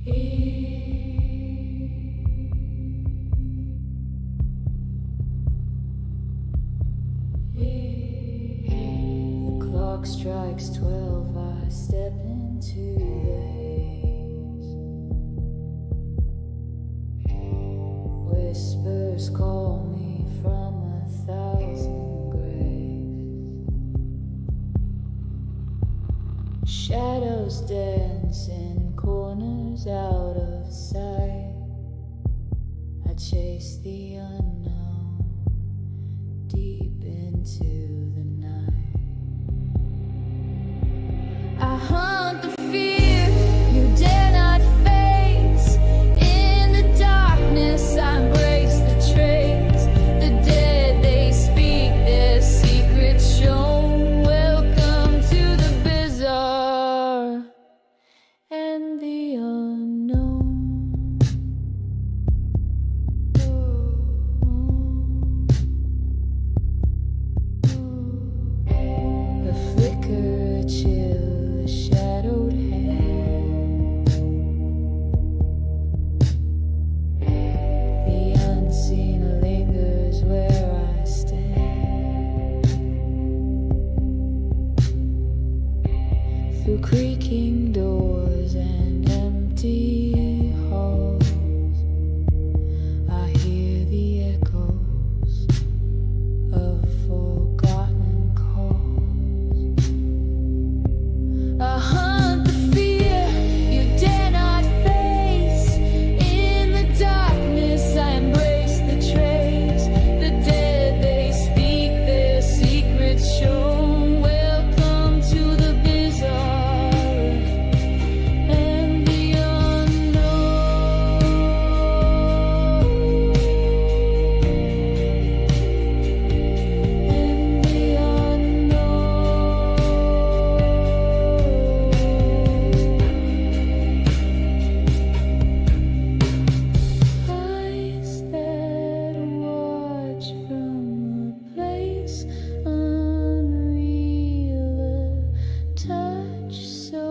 The clock strikes 12, I step into the haze. Whispers call me from 1,000 graves. Shadows dance in corners out of sight. I chase the unknown deep into the night. I hunt the fear you dare not face. In the darkness I embrace the trace. The dead, they speak their secrets shown. Welcome to the bizarre and the unknown. A flicker, a chill, a shadowed hand. The unseen lingers where I stand. Through creaking doors and empty halls, I hear the echoes of forgotten calls. I hunt the fear you dare not face. In the darkness I embrace the trace. The dead, they speak their secrets shown. Welcome to the bizarre and the unknown. And the eyes that watch from a place unreal, a touch so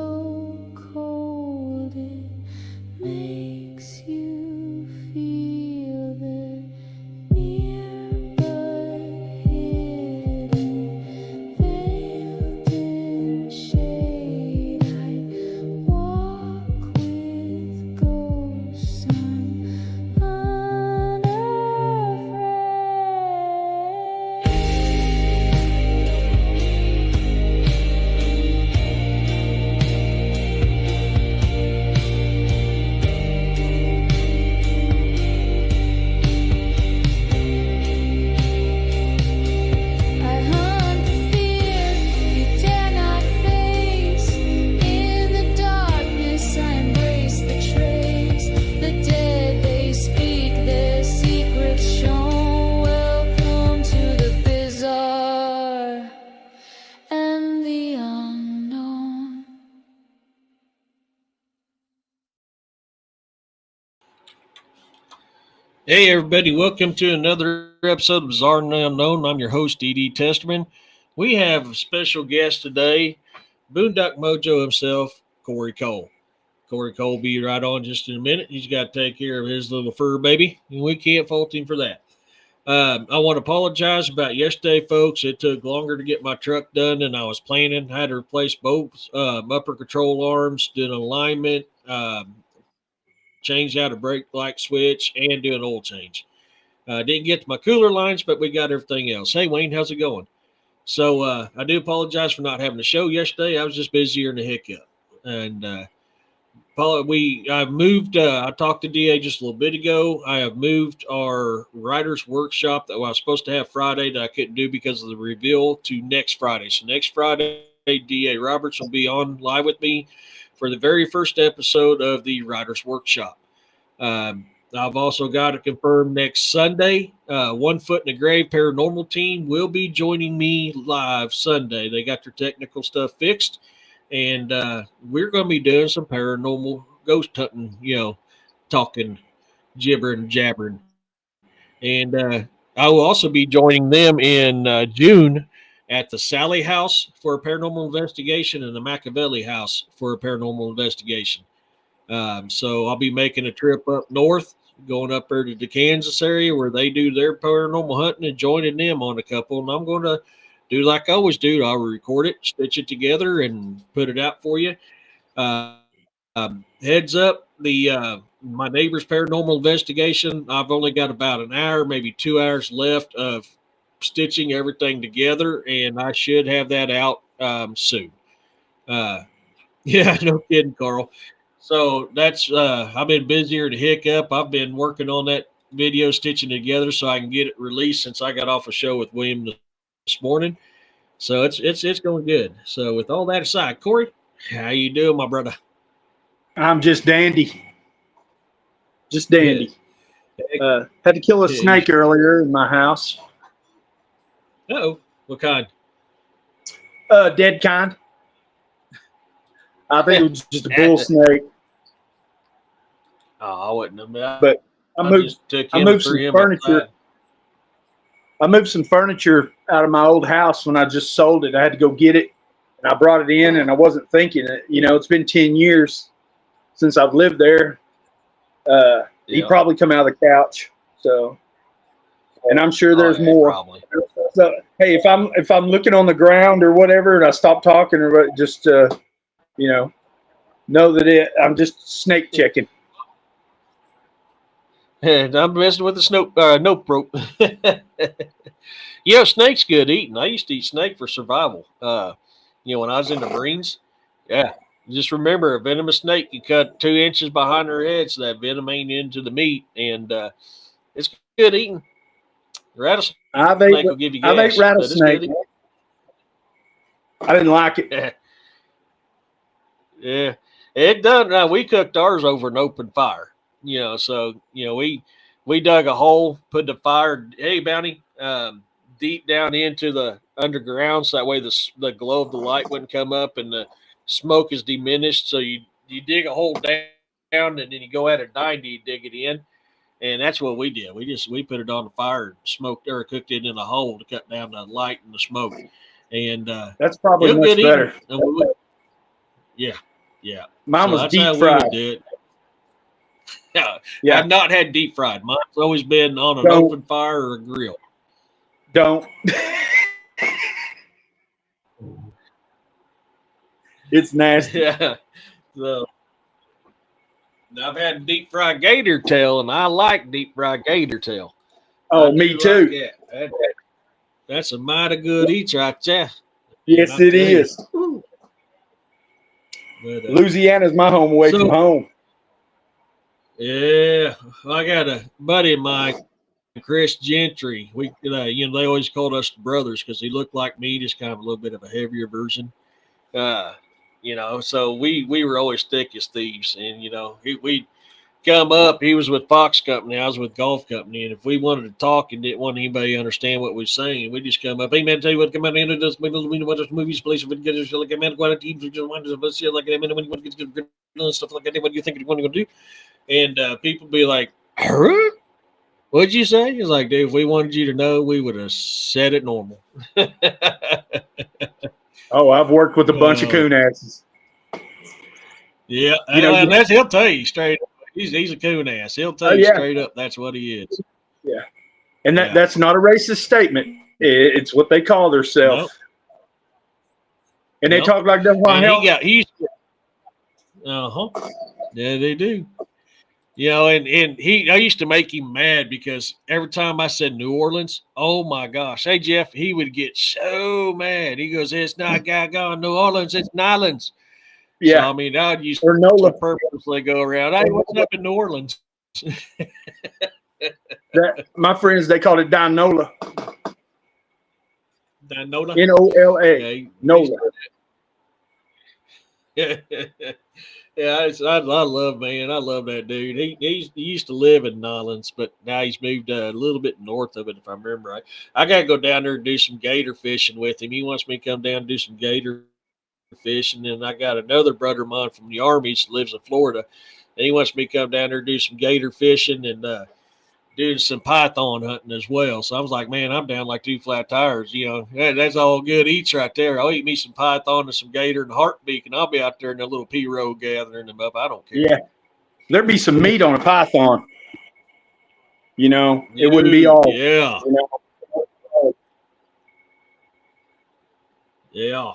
cold it makes you feel they're near but hidden, veiled in shade. I walk with ghosts I hunt the fear you dare not face. In the darkness I embrace the trace. The dead, they speak their secrets shown. Welcome to the bizarre and the unknown. Hey, everybody, welcome to another episode of Bizarre and Unknown. I'm your host, D.D. Testerman. We have a special guest today, Boondock Mojo himself, Cory Cole. Cory Cole will be right on just in a minute. He's got to take care of his little fur baby, and we can't fault him for that. I want to apologize about yesterday, folks. It took longer to get my truck done than I was planning. I had to replace both upper control arms, do an alignment, change out a brake light switch, and do an oil change. Didn't get to my cooler lines, but we got everything else. Hey, Wayne, how's it going? So I do apologize for not having a show yesterday. I was just busier than a hiccup. And I've moved. I talked to DA just a little bit ago. I have moved our writer's workshop that I was supposed to have Friday that I couldn't do because of the reveal to next Friday. So next Friday, DA Roberts will be on live with me for the very first episode of the writer's workshop. I've also got it confirmed next Sunday. 1 Foot in the Grave paranormal team will be joining me live Sunday. They got their technical stuff fixed, and we're going to be doing some paranormal ghost hunting, talking, gibbering, jabbering. And I will also be joining them in June at the Sally House for a paranormal investigation and the Machiavelli House for a paranormal investigation. So I'll be making a trip up north, going up there to the Kansas area where they do their paranormal hunting and joining them on a couple. And I'm going to do like I always do. I'll record it, stitch it together, and put it out for you. Heads up, my neighbor's paranormal investigation. I've only got about an hour, maybe 2 hours left of stitching everything together, and I should have that out soon. Uh, yeah, no kidding, Carl. So that's I've been busier to hiccup. I've been working on that video stitching together so I can get it released since I got off a show with William this morning. So it's going good. So with all that aside, Corey, how you doing, my brother? I'm just dandy. Just Good. dandy. Had to kill a Yeah, you, snake earlier in my house. oh, what kind? Dead kind. I think it was just a bull snake. Oh, I wouldn't have. But I I moved. just took I him and moved threw some him furniture. outside. I moved some furniture out of my old house when I just sold it. I had to go get it, and I brought it in, and I wasn't thinking it. It's been 10 years since I've lived there. He Yeah. probably come out of the couch. So, and I'm sure Oh, there's yeah, more. probably. So, hey, if I'm looking on the ground or whatever, and I stop talking, or just you know, know that I'm just snake checking. And I'm messing with the nope rope. Yeah, snake's good eating. I used to eat snake for survival. When I was in the Marines, yeah. Just remember, a venomous snake, you cut 2 inches behind their head so that venom ain't into the meat, and it's good eating. Rattlesnake will give I've you ate gas, I've but ate it's good rattlesnake. eating. I didn't like it. Yeah, it done. Now we cooked ours over an open fire. So we dug a hole, put the fire. Hey, Bounty, deep down into the underground, so that way the glow of the light wouldn't come up and the smoke is diminished. So you dig a hole down and then you go at a 90, dig it in, and that's what we did. We put it on the fire and smoked or cooked it in a hole to cut down the light and the smoke, and That's probably it good much eating. better. Yeah, yeah. Mine So was that's how deep we fried. would do it. Yeah, Yeah. I've not had deep fried. Mine's always been on an Don't open fire or a grill. don't. It's nasty. Yeah. So I've had deep fried gator tail, and I like deep fried gator tail. I Oh, do me like too. that. That's a mighty good eat right there. And Yes, I it tell you, is. but Louisiana's my home away from so home. yeah, I got a buddy of mine, Chris Gentry. They always called us brothers because he looked like me, just kind of a little bit of a heavier version. Uh, so we were always thick as thieves, and we come up. He was with Fox Company, I was with Golf Company, and if we wanted to talk and didn't want anybody to understand what we were saying, we just come up. Hey man, tell you what, come out into this what this movies, place if it gets like a man, quite teams, just want to see like a minute when you want to get stuff like that. What do you think you want to do? And people be like, huh? What'd you say? He's like, dude, if we wanted you to know, we would have said it normal. Oh, I've worked with a bunch of uh, coon asses. yeah, and Yeah. he'll tell you straight up. He's a coon ass. He'll tell Oh you yeah, straight up that's what he is. yeah. And Yeah. that's not a racist statement. It's what they call themselves. Nope. And they Nope. talk like that. Why And hell? he's uh-huh. Yeah, they do. And I used to make him mad because every time I said New Orleans, oh my gosh, hey Jeff, he would get so mad. He goes, "It's not going New Orleans, it's Nylands." So Yeah. I mean, I used Or to Nola. purposely go around. Hey, what's up in New Orleans? That my friends they called it Dinola. Dinola. Nola. Yeah, he Nola. yeah, I love man. I love that dude. He used to live in Nolans, but now he's moved a little bit north of it, if I remember right. I gotta go down there and do some gator fishing with him. He wants me to come down and do some gator fishing, and I got another brother of mine from the army that lives in Florida, and he wants me to come down there and do some gator fishing and doing some python hunting as well. So I was like, man, I'm down like 2 flat tires. That's all good eats right there. I'll eat me some python and some gator and heartbeak, and I'll be out there in a little pea road gathering them up. I don't care. Yeah, there'd be some meat on a python. It wouldn't be Dude, all. yeah, You know, yeah.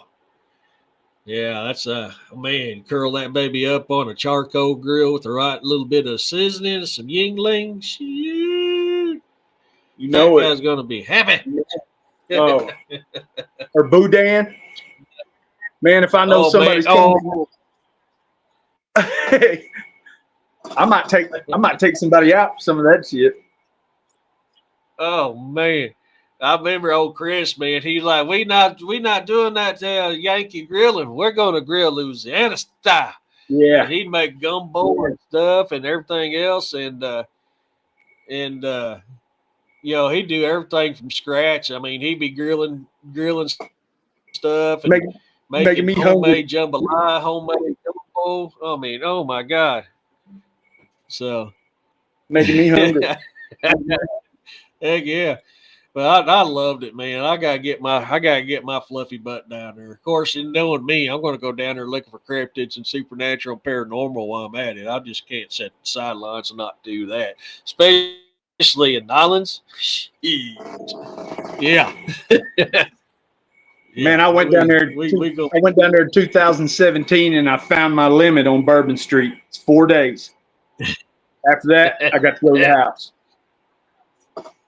Yeah, that's man, curl that baby up on a charcoal grill with the right little bit of seasoning, some yingling. Shoot, you that know it. guy's gonna be happy. Oh, or boudin. Man, if I know Oh man, somebody's coming, oh, I might take somebody out for some of that shit. oh man. I remember old Chris, man. He's like, we not doing that Yankee grilling. We're gonna grill Louisiana style. Yeah, And he'd make gumbo and stuff and everything else, and he'd do everything from scratch. I mean, he'd be grilling stuff and making making me hungry. homemade jambalaya, homemade gumbo. I mean, oh my god! So, Making me hungry. heck yeah. But I loved it, man. I gotta get my fluffy butt down there. Of course, in knowing me, I'm gonna go down there looking for cryptids and supernatural and paranormal while I'm at it. I just can't sit the sidelines and not do that, especially in islands. Yeah. Man, I went down there. We go. I went down there in 2017, and I found my limit on Bourbon Street. It's 4 days. After that, I got to go to the house.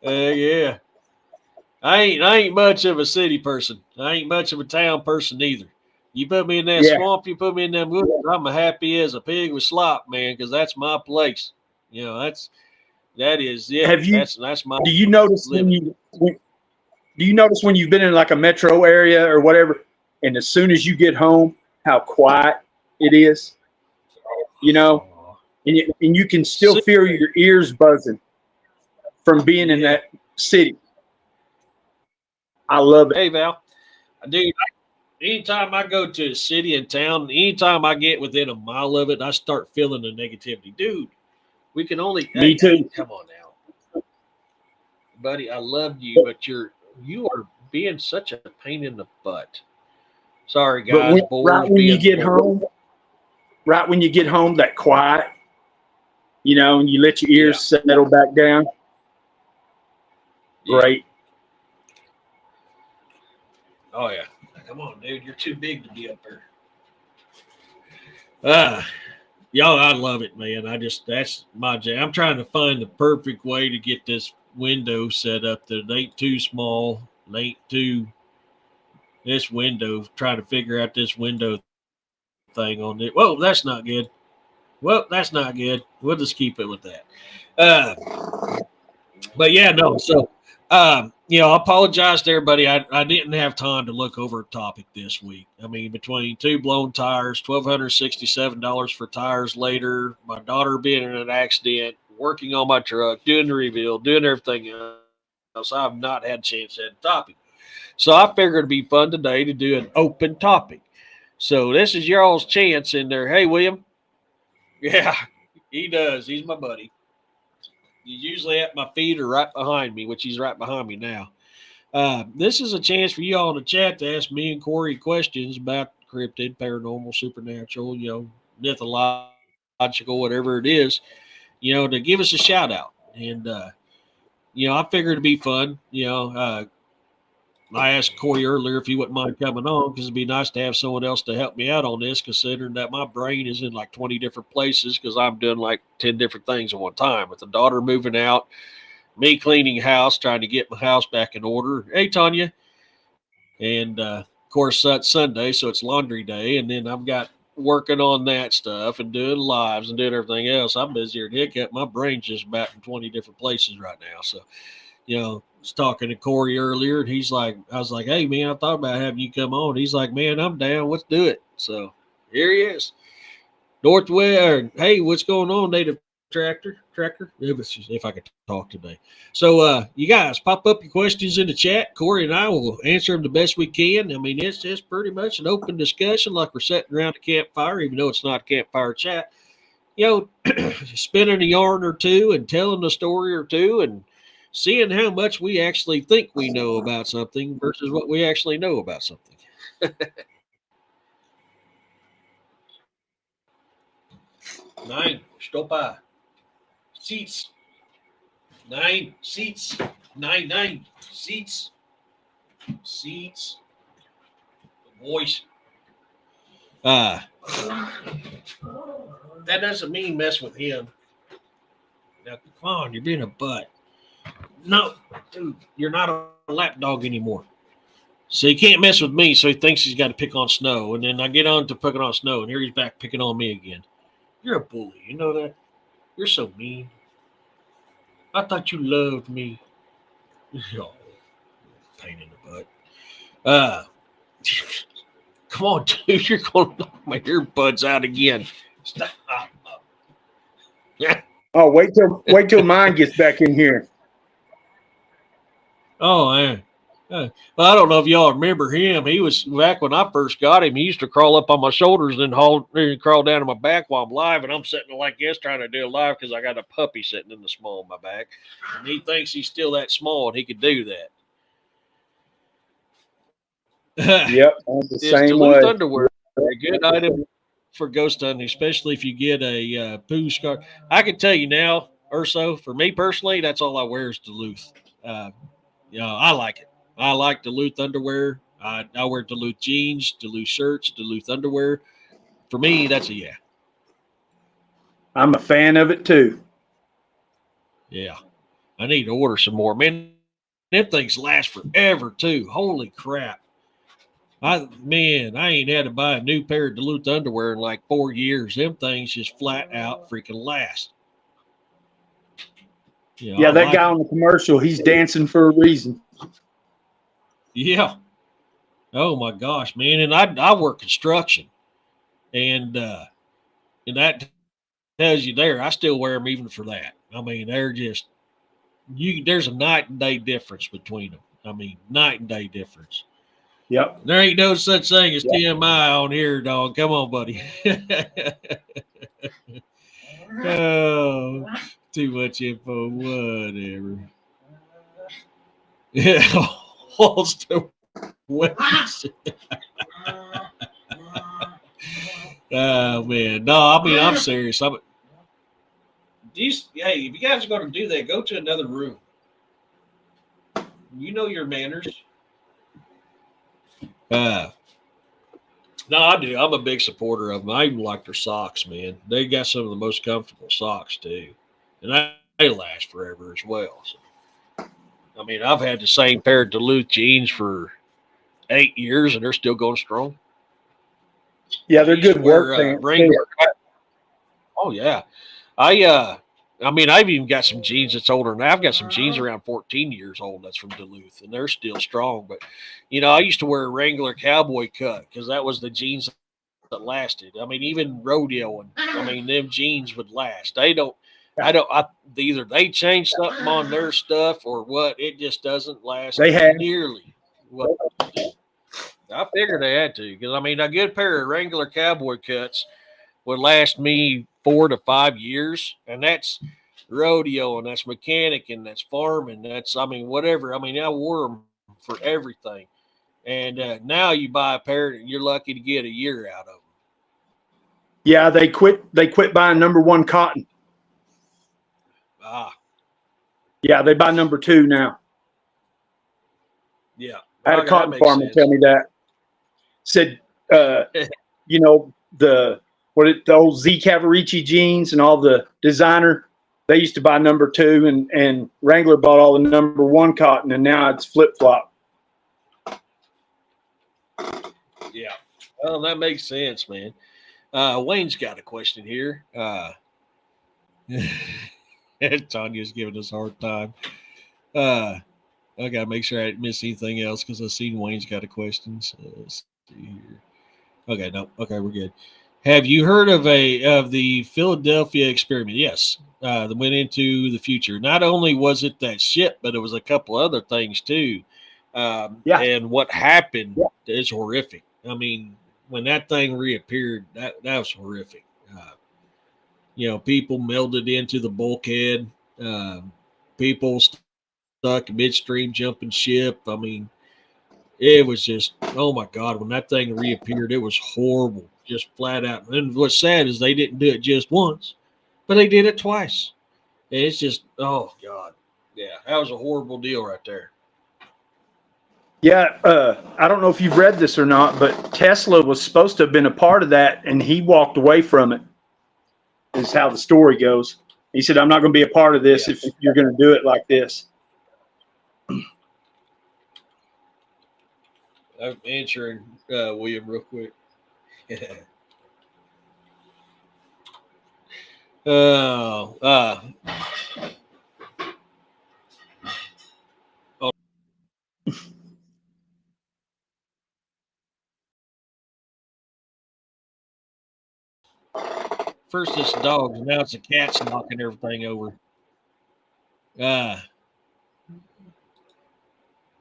Yeah. I ain't much of a city person. I ain't much of a town person either. You put me in that Yeah. swamp, you put me in them woods, I'm as happy as a pig with slop, man, because that's my place. That is it. Have you? That's my Do you notice living. do you notice when you've been in like a metro area or whatever, and as soon as you get home, how quiet it is? And you can still feel your ears buzzing from being in that city. I love it. Hey Val, dude. Anytime I go to a city and town, anytime I get within a mile of it, I start feeling the negativity. Dude, we can only. Me too. Hey, come on now, buddy. I love you, but you are being such a pain in the butt. Sorry, guys. Right when you get home, that quiet, and you let your ears settle back down. Great. Oh yeah. Come on, dude. You're too big to be up there. Y'all, I love it, man. That's my jam. I'm trying to find the perfect way to get this window set up that it ain't too small, this window, trying to figure out this window thing on it. Whoa, that's not good. Well, that's not good. We'll just keep it with that. But yeah, no. So, I apologize to everybody. I didn't have time to look over a topic this week. I mean, between 2 blown tires, $1,267 for tires later, my daughter being in an accident, working on my truck, doing the reveal, doing everything else, I've not had a chance to have a topic. So I figured it'd be fun today to do an open topic. So this is y'all's chance in there. Hey, William. Yeah, he does. He's my buddy. He's usually at my feet or right behind me, which he's right behind me now. This is a chance for you all in the chat to ask me and Cory questions about cryptid, paranormal, supernatural, mythological, whatever it is, to give us a shout out. And, I figured it'd be fun. I asked Cory earlier if he wouldn't mind coming on because it'd be nice to have someone else to help me out on this, considering that my brain is in like 20 different places because I'm doing like 10 different things at one time with the daughter moving out, me cleaning house, trying to get my house back in order. Hey, Tanya. And, of course, that's Sunday, so it's laundry day. And then I've got working on that stuff and doing lives and doing everything else. I'm busier than heck. My brain's just about in 20 different places right now. So, I was talking to Cory earlier, and I was like, hey, man, I thought about having you come on. He's like, man, I'm down. Let's do it. So here he is. Northwest. Hey, what's going on, Native Tracker? If I could talk today. So you guys pop up your questions in the chat. Cory and I will answer them the best we can. I mean, it's just pretty much an open discussion like we're sitting around a campfire, even though it's not a campfire chat. spinning a yarn or two and telling a story or two and seeing how much we actually think we know about something versus what we actually know about something. Nine, stoppa. Seats. Nine, seats. Nine, seats. Seats. Voice. Uh, that doesn't mean mess with him. Now, come on, you're being a butt. No, dude, you're not a lap dog anymore. So he can't mess with me, so he thinks he's got to pick on Snow. And then I get on to picking on Snow, and here he's back picking on me again. You're a bully, you know that? You're so mean. I thought you loved me. Oh, pain in the butt. Come on, dude, you're going to knock my earbuds out again. Stop. Yeah. Oh, wait till mine gets back in here. Oh, man. Well, I don't know if y'all remember him. He was back when I first got him. He used to crawl up on my shoulders and crawl down to my back while I'm live, and I'm sitting like this trying to do a live because I got a puppy sitting in the small of my back, and he thinks he's still that small and he could do that. Yep, I'm the It's same Duluth way. underwear, a good item for ghost hunting, especially if you get a poo scar. I can tell you now, Urso, for me personally, that's all I wear is Duluth. I like it. I like Duluth underwear. I wear Duluth jeans, Duluth shirts, Duluth underwear. For me, that's a yeah. I'm a fan of it too. Yeah. I need to order some more. Man, them things last forever too. Holy crap. I ain't had to buy a new pair of Duluth underwear in like 4 years. Them things just flat out freaking last. Yeah, I that like guy them. on the commercial, he's dancing for a reason. Yeah. Oh my gosh, man. And I work construction. And that tells you there, I still wear them even for that. I mean, they're just there's a night and day difference between them. I mean, night and day difference. Yep. There ain't no such thing as Yep. TMI on here, dog. Come on, buddy. Oh, too much info. Whatever. Yeah. Holster weapons. Oh man. No, I mean I'm serious. Hey, if you guys are gonna do that, go to another room. You know your manners. No, I do. I'm a big supporter of them. I even like their socks, man. They got some of the most comfortable socks too, and they last forever as well. So, I mean, I've had the same pair of Duluth jeans for 8 years, and they're still going strong. Yeah, I they're used to good wear work pants too. Wrangler. Oh yeah, I mean, I've even got some jeans that's older now. I've got some jeans around 14 years old that's from Duluth, and they're still strong. But, I used to wear a Wrangler cowboy cut because that was the jeans that lasted. I mean, even rodeoing, I mean, them jeans would last. Either they changed something on their stuff or what, it just doesn't last They have. nearly what it did. I figured they had to because, I mean, a good pair of Wrangler cowboy cuts would last me 4 to 5 years, and that's rodeo and that's mechanic and that's farming. That's whatever. I mean, I wore them for everything, and now you buy a pair, and you're lucky to get a year out of them. Yeah, they quit buying number one cotton. Ah, Yeah, they buy number two now. yeah. I had a Okay, that cotton makes farmer sense. tell me that. Said, you know, the old Z Cavarici jeans and all the designer, they used to buy number two, and Wrangler bought all the number one cotton, and now it's flip flop. Yeah. Well, that makes sense, man. Wayne's got a question here. Tanya's giving us a hard time. I gotta make sure I didn't miss anything else because I seen Wayne's got a question. So let's see here. Okay, no, okay, we're good. Have you heard of the Philadelphia experiment? Yes, that went into the future. Not only was it that ship, but it was a couple other things too. Yeah. And what happened is horrific. I mean, when that thing reappeared, that was horrific. People melded into the bulkhead. People stuck midstream jumping ship. I mean, it was just, oh my God, when that thing reappeared, it was horrible, just flat out. And what's sad is they didn't do it just once, but they did it twice. And it's just, oh God. Yeah, that was a horrible deal right there. Yeah, I don't know if you've read this or not, but Tesla was supposed to have been a part of that, and he walked away from it. Is how the story goes. He said, "I'm not going to be a part of this Yeah. if you're going to do it like this." I'm answering William real quick. Oh, first it's dogs, now it's the cats knocking everything over. Uh,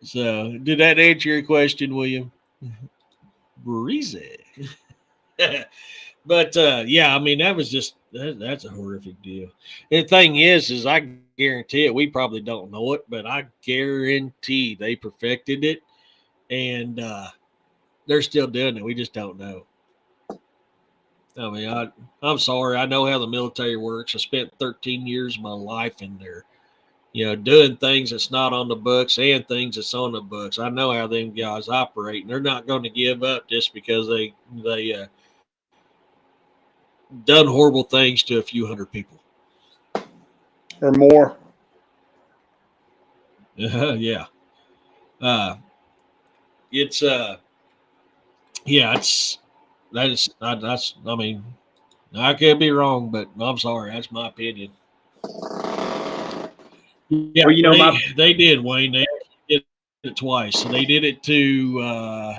so, did that answer your question, William? Breezy. But yeah, I mean that was just that's a horrific deal. And the thing is I guarantee it. We probably don't know it, but I guarantee they perfected it, and they're still doing it. We just don't know. I mean, I'm sorry. I know how the military works. I spent 13 years of my life in there, doing things that's not on the books and things that's on the books. I know how them guys operate, and they're not going to give up just because they done horrible things to a few hundred people. Or more. Yeah. Uh, it's yeah, that's I mean, I could be wrong, but I'm sorry, that's my opinion. Yeah, Well, they did, Wayne. They did it twice. So they did it to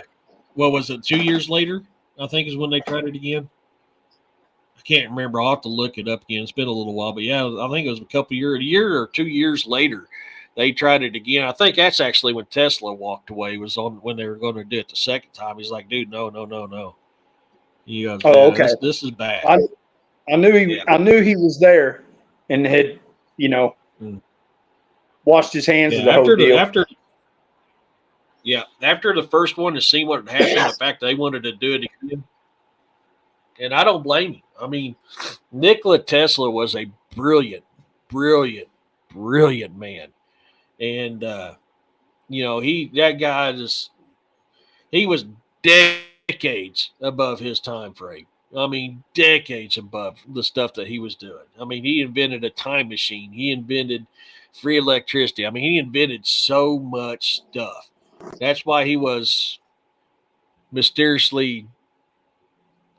what was it, 2 years later? I think is when they tried it again. I can't remember. I'll have to look it up again. It's been a little while, but yeah, I think it was a year or 2 years later. They tried it again. I think that's actually when Tesla walked away. Was on when they were going to do it the second time. He's like, "Dude, no, no, no, no." He goes, oh, "Yeah, okay. this is bad." I knew Yeah. I knew he was there, and had you know Mm. washed his hands of Yeah. the whole deal. After the first one to see what had happened, the fact they wanted to do it again, and I don't blame him. I mean, Nikola Tesla was a brilliant, brilliant, brilliant man, and that guy just he was decades above his time frame. I mean, decades above the stuff that he was doing. I mean, he invented a time machine. He invented free electricity. I mean, he invented so much stuff. That's why he was mysteriously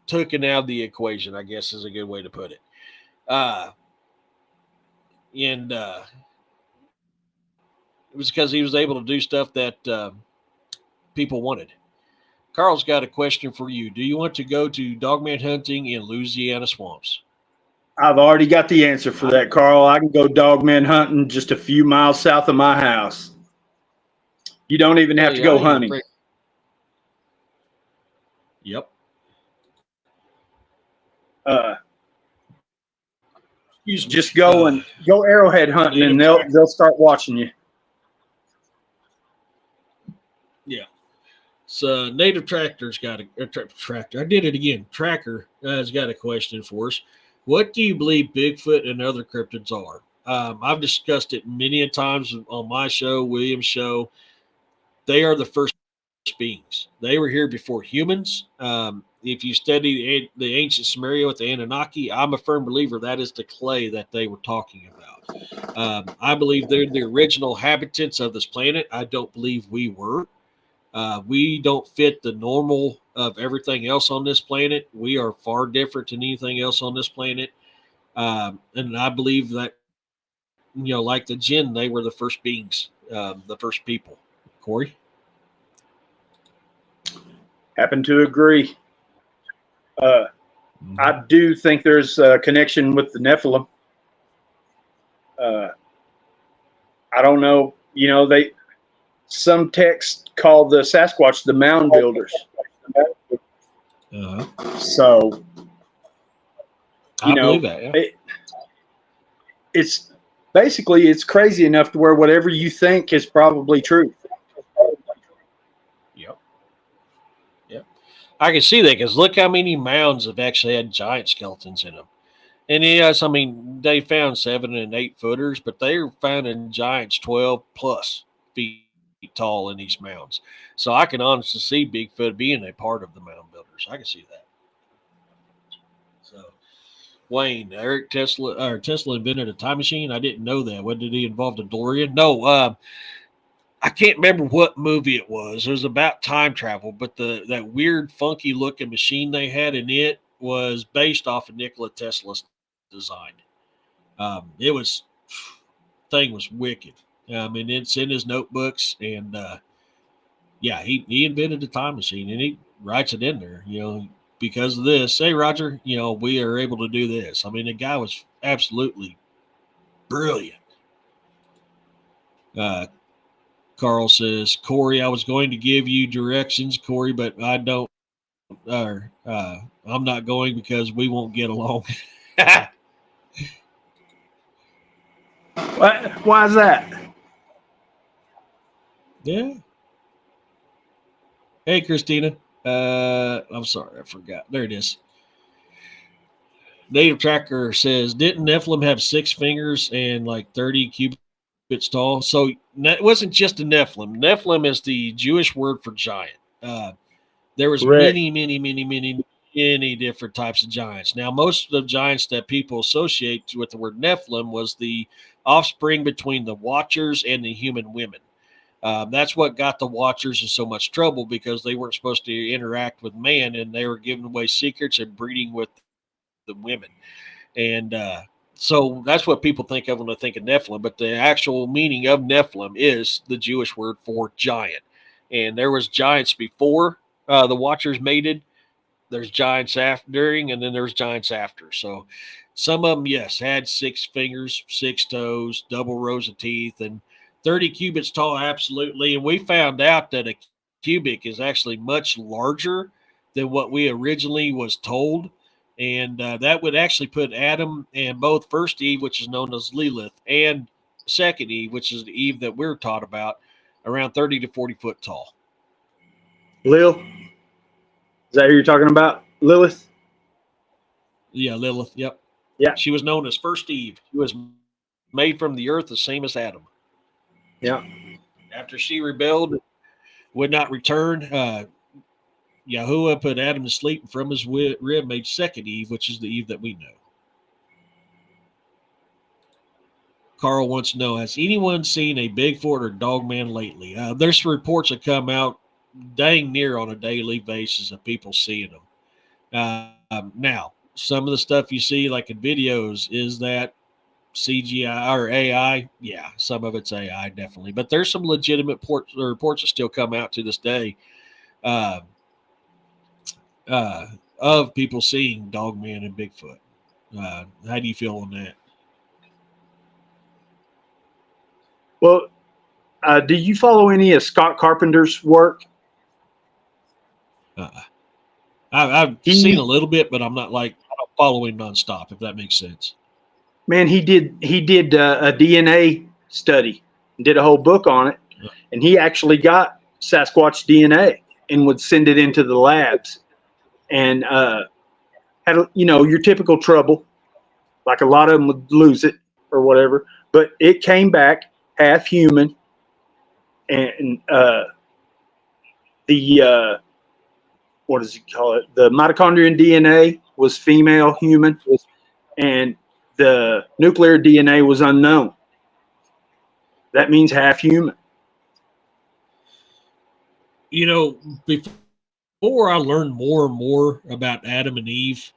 taken out of the equation, I guess is a good way to put it. Uh, and It was because he was able to do stuff that people wanted. Carl's got a question for you. Do you want to go to dogman hunting in Louisiana swamps? I've already got the answer for that, Carl. I can go dogman hunting just a few miles south of my house. You don't even have to Hey, I go ain't hunting. afraid. Yep. Uh, Excuse me. just go arrowhead hunting, and Native they'll start watching you. Yeah. So Native Tractor's got a tractor. I did it again. Tracker has got a question for us. What do you believe Bigfoot and other cryptids are? I've discussed it many a times on my show, William's show. They are the first beings. They were here before humans. If you study the ancient Sumeria with the Anunnaki, I'm a firm believer that is the clay that they were talking about. I believe they're the original habitants of this planet. I don't believe we were. We don't fit the normal of everything else on this planet. We are far different than anything else on this planet. And I believe that, like the jinn, they were the first beings, the first people. Corey? Happen to agree. Uh, I do think there's a connection with the Nephilim. Uh, I don't know. Some texts call the Sasquatch the mound builders. Uh-huh. So You I believe know, that. Yeah. it's basically it's crazy enough to where whatever you think is probably true. Yep. Yep. I can see that because look how many mounds have actually had giant skeletons in them. And yes, I mean, they found 7 and 8 footers, but they're finding giants 12 plus feet tall in these mounds. So I can honestly see Bigfoot being a part of the mound builders. I can see that. So Wayne, Eric Tesla, or Tesla invented a time machine. I didn't know that. What did he involve a DeLorean? No, I can't remember what movie it was. It was about time travel, but that weird, funky looking machine they had in it was based off of Nikola Tesla's design. It was thing was wicked. I mean, it's in his notebooks, and yeah, he invented the time machine, and he writes it in there. Because of this, hey Roger, we are able to do this. I mean, the guy was absolutely brilliant. Uh, Carl says, Corey, I was going to give you directions, Corey, but I don't. I'm not going because we won't get along. Why is that? Yeah. Hey, Christina. I'm sorry, I forgot. There it is. Native Tracker says, didn't Nephilim have 6 fingers and like 30 cubits tall? So it wasn't just a Nephilim. Nephilim is the Jewish word for giant. There was Correct. many different types of giants. Now, most of the giants that people associate with the word Nephilim was the offspring between the Watchers and the human women. That's what got the Watchers in so much trouble because they weren't supposed to interact with man, and they were giving away secrets and breeding with the women. And so that's what people think of when they think of Nephilim. But the actual meaning of Nephilim is the Jewish word for giant. And there was giants before the Watchers mated. There's giants after, during, and then there's giants after. So some of them, yes, had 6 fingers, 6 toes, double rows of teeth, and 30 cubits tall, absolutely. And we found out that a cubic is actually much larger than what we originally was told. And that would actually put Adam and both first Eve, which is known as Lilith, and second Eve, which is the Eve that we're taught about, around 30 to 40 foot tall. Lil, is that who you're talking about? Lilith? Yeah, Lilith. Yep. Yeah. She was known as First Eve. She was made from the earth, the same as Adam. Yeah. After she rebelled, would not return, Yahuwah put Adam to sleep, and from his rib made second Eve, which is the Eve that we know. Carl wants to know, has anyone seen a Bigfoot or Dogman lately? There's reports that come out dang near on a daily basis of people seeing them. Now, some of the stuff you see, like in videos, is that CGI or AI? Yeah, some of it's AI, definitely. But there's some legitimate reports that still come out to this day uh, of people seeing Dogman and Bigfoot. How do you feel on that? Well, do you follow any of Scott Carpenter's work? Uh, I've seen a He little bit, but I'm not following nonstop, if that makes sense. Man, he did a DNA study, did a whole book on it, and he actually got Sasquatch DNA and would send it into the labs, and had your typical trouble, like a lot of them would lose it or whatever, but it came back half human, and the what does he call it? The mitochondrial DNA was female human, and the nuclear DNA was unknown. That means half human. Before I learned more and more about Adam and Eve,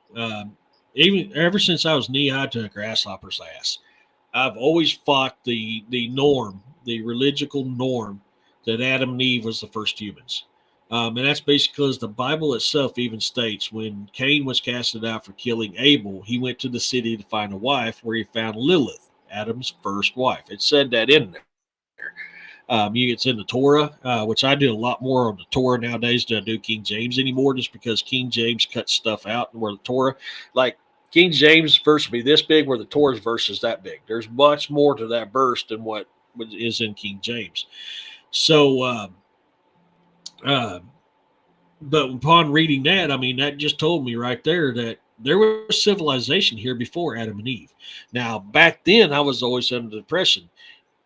even ever since I was knee high to a grasshopper's ass, I've always fought the norm, the religious norm, that Adam and Eve was the first humans. And that's basically because the Bible itself even states when Cain was casted out for killing Abel, he went to the city to find a wife where he found Lilith, Adam's first wife. It said that in there. It's in the Torah, which I do a lot more on the Torah nowadays than I do King James anymore, just because King James cuts stuff out and where the Torah, like King James verse will be this big, where the Torah's verse is that big. There's much more to that verse than what is in King James. So, uh, but upon reading that, I mean, that just told me right there that there was civilization here before Adam and Eve. Now, back then, I was always under the impression,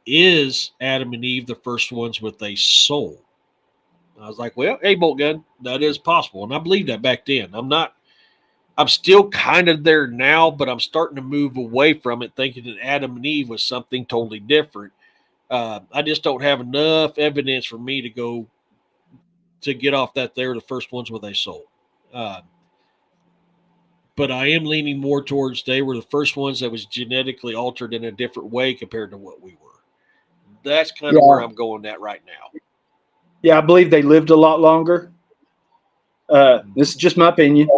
is Adam and Eve the first ones with a soul? I was like, well, hey, bolt gun, that is possible. And I believe that back then. I'm still kind of there now, but I'm starting to move away from it, thinking that Adam and Eve was something totally different. I just don't have enough evidence for me to go to get off that they're the first ones with a soul. Uh, but I am leaning more towards they were the first ones that was genetically altered in a different way compared to what we were. That's kind of where Yeah, I'm going at right now. yeah, I believe they lived a lot longer. This is just my opinion,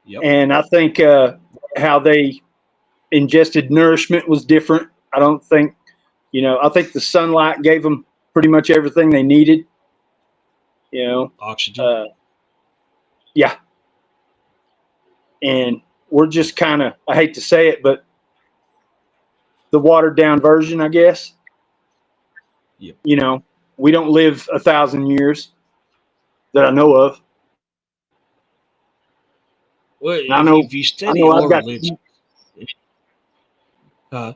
Yep. and I think how they ingested nourishment was different. I don't think, I think the sunlight gave them pretty much everything they needed. You know, Oxygen. uh, yeah, and we're just kind of, I hate to say it, but the watered down version, I guess. Yep. You know, we don't live 1,000 years that I know of. Well, And I if know, you I study know all I've got to religion, eat. uh,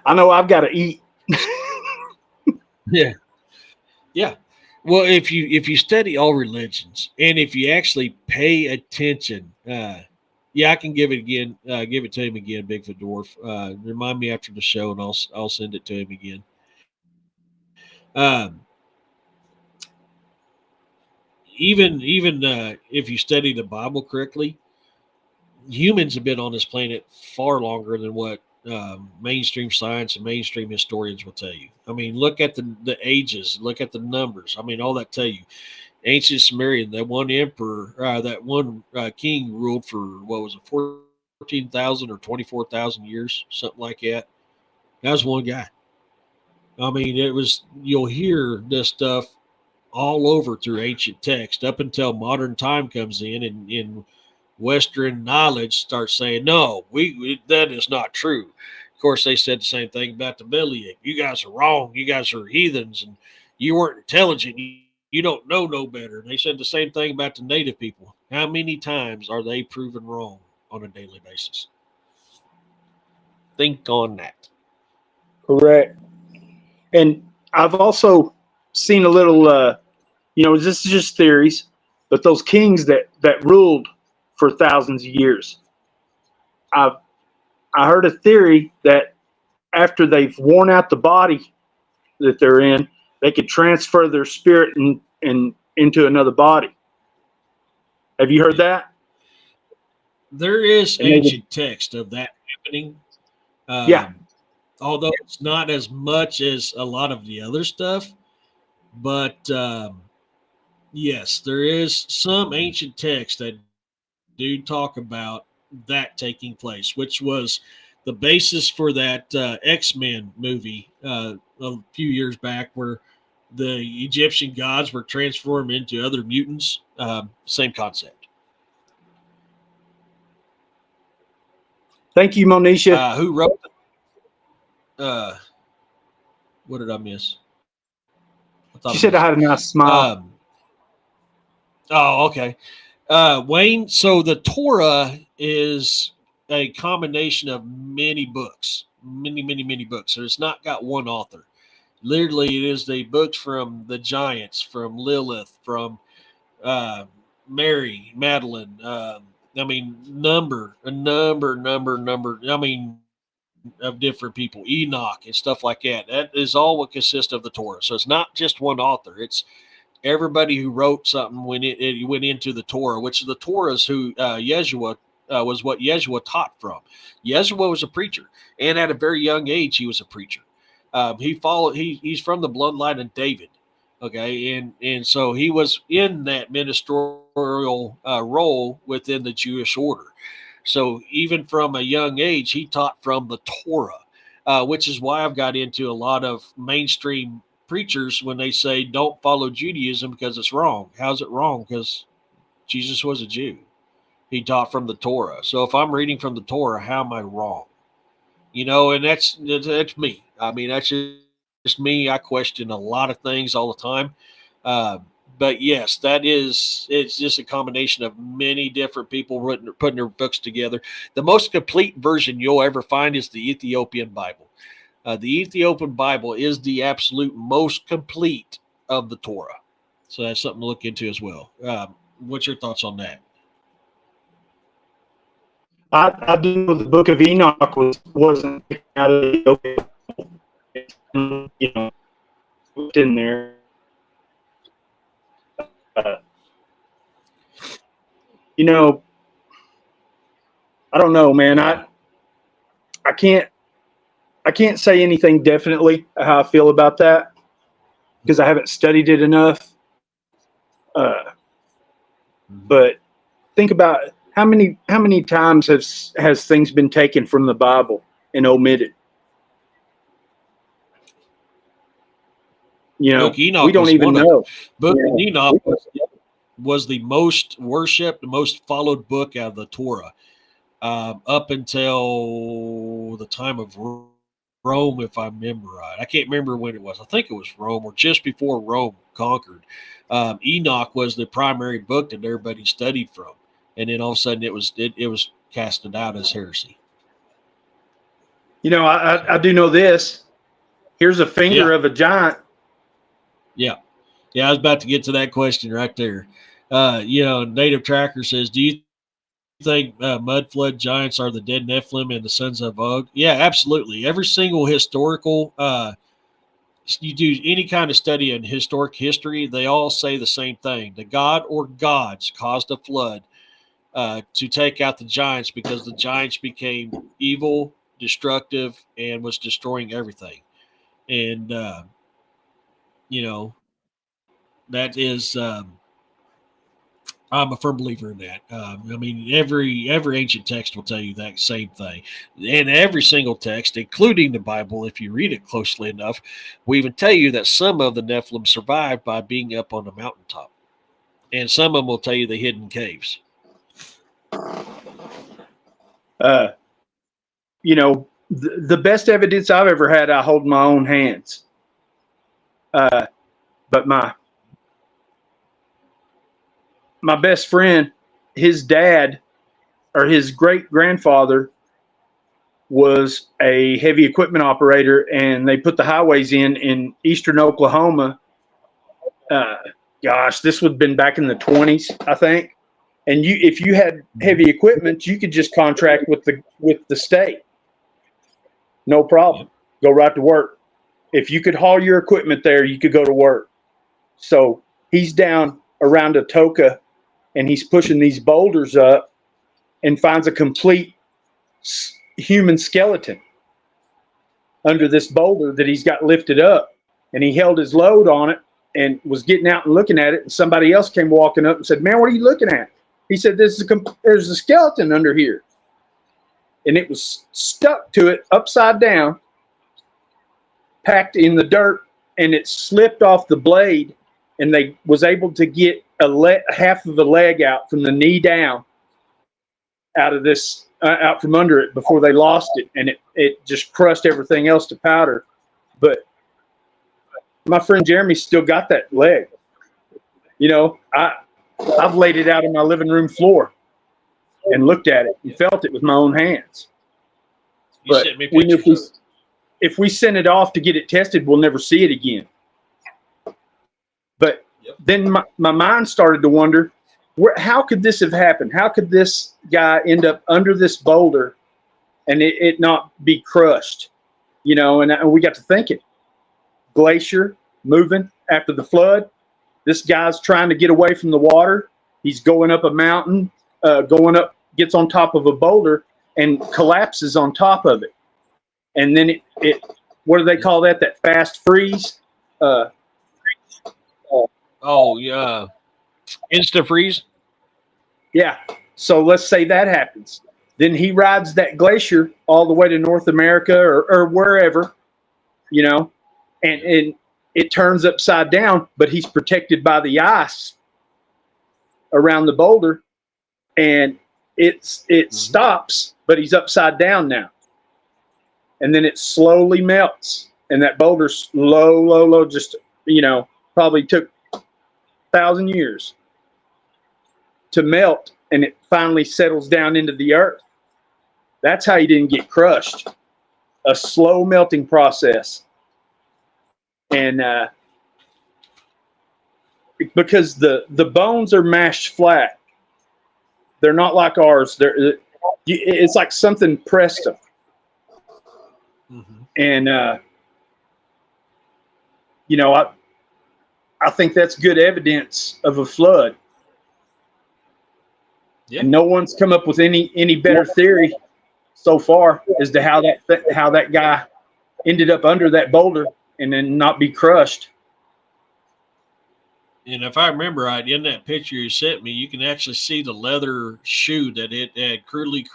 I know I've got to eat. yeah, yeah. Well, if you study all religions, and if you actually pay attention, yeah, I can give it again. Give it to him again, Bigfoot Dwarf. Remind me after the show, and I'll send it to him again. Um, even if you study the Bible correctly, humans have been on this planet far longer than what mainstream science and mainstream historians will tell you. I mean, look at the ages, look at the numbers. I mean, all that tell you. Ancient Sumerian, that one emperor, that one king ruled for what was it, 14,000 or 24,000 years, something like that. That was one guy. I mean, it was, you'll hear this stuff all over through ancient text up until modern time comes in, and Western knowledge starts saying, no, that is not true. Of course, they said the same thing about the belly ache. You guys are wrong. You guys are heathens, and you weren't intelligent. You don't know no better. And they said the same thing about the native people. How many times are they proven wrong on a daily basis? Think on that. Correct. And I've also seen a little, this is just theories, but those kings that ruled for thousands of years, I've I heard a theory that after they've worn out the body that they're in, they could transfer their spirit and into another body. Have you heard Yeah. that? There is And they would, ancient text of that happening. yeah. Um, Although it's not as much as a lot of the other stuff, but yes, there is some ancient text that do talk about that taking place, which was the basis for that X-Men movie a few years back, where the Egyptian gods were transformed into other mutants. Same concept. Thank you, Monisha. Who wrote? Uh, what did I miss? I thought I She missed it. said I had a nice smile. Oh, okay. Wayne, so the Torah is a combination of many books, many books. So it's not got one author. Literally, it is the books from the giants, from Lilith, from uh, Mary, Madeline. I mean, number. I mean, of different people, Enoch and stuff like that. That is all what consists of the Torah. So it's not just one author. It's everybody who wrote something when it went into the Torah, which the Torah is who Yeshua was what Yeshua taught from. Yeshua was a preacher, and at a very young age, he was a preacher. He followed. He's from the bloodline of David. Okay, and so he was in that ministerial role within the Jewish order. So even from a young age, he taught from the Torah, which is why I've got into a lot of mainstream preachers when they say don't follow Judaism because it's wrong. How's it wrong? Because Jesus was a Jew. He taught from the Torah. So if I'm reading from the Torah, how am I wrong? And that's me. I mean, that's just me. I question a lot of things all the time. Uh, but yes, it's just a combination of many different people putting their books together. The most complete version you'll ever find is the Ethiopian Bible. The Ethiopian Bible is the absolute most complete of the Torah. So that's something to look into as well. What's your thoughts on that? I do know the Book of Enoch wasn't taken out of the Ethiopia. Put in there. Uh, I don't know, man. I can't say anything definitely how I feel about that because I haven't studied it enough. But think about how many times has things been taken from the Bible and omitted. Book We Enoch don't was even one of them. know. Book of Enoch was the most worshipped, the most followed book out of the Torah up until the time of Rome, if I remember right. I can't remember when it was. I think it was Rome or just before Rome conquered. Enoch was the primary book that everybody studied from, and then all of a sudden it was casted out as heresy. I do know this. Here's a finger Yeah. of a giant. Yeah. I was about to get to that question right there. Native Tracker says, "Do you think mud flood giants are the dead Nephilim and the sons of Og?" Yeah, absolutely. Every single historical, you do any kind of study in historic history, they all say the same thing: the god or gods caused a flood to take out the giants because the giants became evil, destructive, and was destroying everything. And you know that is. I'm a firm believer in that. I mean, every ancient text will tell you that same thing, and every single text, including the Bible, if you read it closely enough, will even tell you that some of the Nephilim survived by being up on the mountaintop, and some of them will tell you they hid in caves. The best evidence I've ever had, I hold in my own hands. But my best friend, his dad or his great grandfather was a heavy equipment operator, and they put the highways in eastern Oklahoma. Gosh, this would have been back in the 20s, I think. And if you had heavy equipment, you could just contract with the state, no problem. Go right to work. If you could haul your equipment there, you could go to work. So he's down around Atoka, and he's pushing these boulders up, and finds a complete human skeleton under this boulder that he's got lifted up. And he held his load on it and was getting out and looking at it. And somebody else came walking up and said, "Man, what are you looking at?" He said, "There's a skeleton under here." And it was stuck to it upside down, packed in the dirt, and it slipped off the blade. And they was able to get half of the leg out from the knee down out of this out from under it before they lost it, and it just crushed everything else to powder. But my friend Jeremy still got that leg. I've laid it out on my living room floor and looked at it and felt it with my own hands. But if we send it off to get it tested, we'll never see it again. But then my mind started to wonder, how could this have happened? How could this guy end up under this boulder and it not be crushed? And we got to thinking, glacier moving after the flood. This guy's trying to get away from the water. He's going up a mountain, gets on top of a boulder and collapses on top of it. And then it what do they call that? That fast freeze? Insta freeze. Yeah. So let's say that happens. Then he rides that glacier all the way to North America or wherever, and it turns upside down, but he's protected by the ice around the boulder. And it stops, but he's upside down now. And then it slowly melts. And that boulder's low, just, probably took 1,000 years to melt, and it finally settles down into the earth. That's how he didn't get crushed. A slow melting process. And because the bones are mashed flat, they're not like ours. It's like something pressed them. Mm-hmm. And I think that's good evidence of a flood. Yep. And no one's come up with any better theory so far as to how that guy ended up under that boulder and then not be crushed. And if I remember right, in that picture you sent me, you can actually see the leather shoe that it had crudely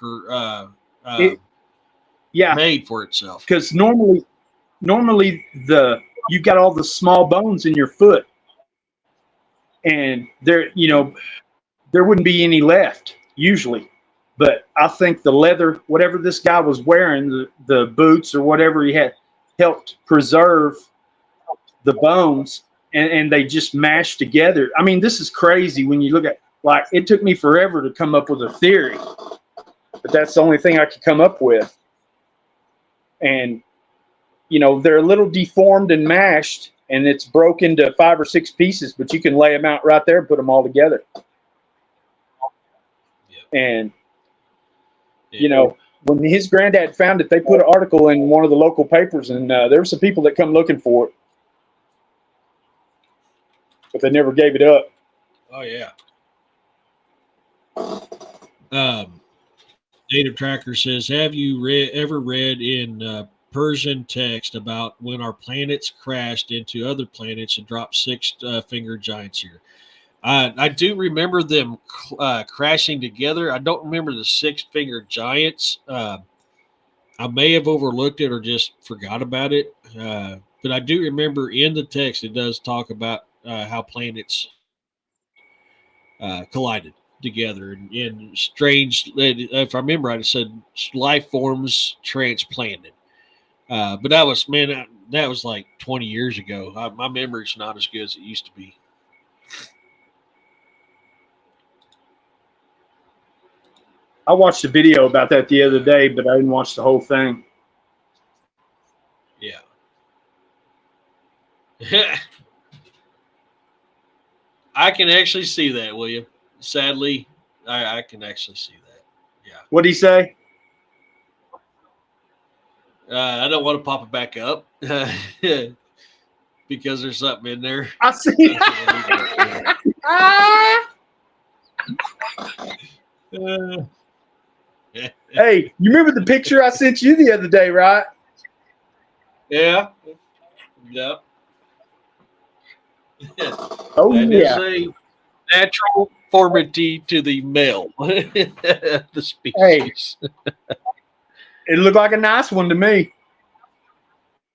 made for itself. Because normally you got all the small bones in your foot, and there wouldn't be any left usually. But I think the leather, whatever this guy was wearing, the boots or whatever he had, helped preserve the bones, and they just mashed together. I mean, this is crazy when you look at, like, it took me forever to come up with a theory, but that's the only thing I could come up with. And, they're a little deformed and mashed, and it's broken into 5 or 6 pieces, but you can lay them out right there and put them all together. Yeah. And, when his granddad found it, they put an article in one of the local papers, and there were some people that come looking for it, but they never gave it up. Oh, yeah. Native Tracker says, have you ever read in Persian text about when our planets crashed into other planets and dropped 6-finger giants here? I do remember them crashing together. I don't remember the 6-finger giants. I may have overlooked it or just forgot about it. But I do remember in the text it does talk about how planets collided together and strange. If I remember right, it said life forms transplanted. But that was that was like 20 years ago. My memory's not as good as it used to be. I watched a video about that the other day, but I didn't watch the whole thing. Yeah. I can actually see that, William. Sadly, I can actually see that. Yeah. What'd he say? I don't want to pop it back up because there's something in there. I see. Hey, you remember the picture I sent you the other day, right? Yeah. Yep. Oh, that yeah. is a natural formality to the male, the species. Hey, it looked like a nice one to me.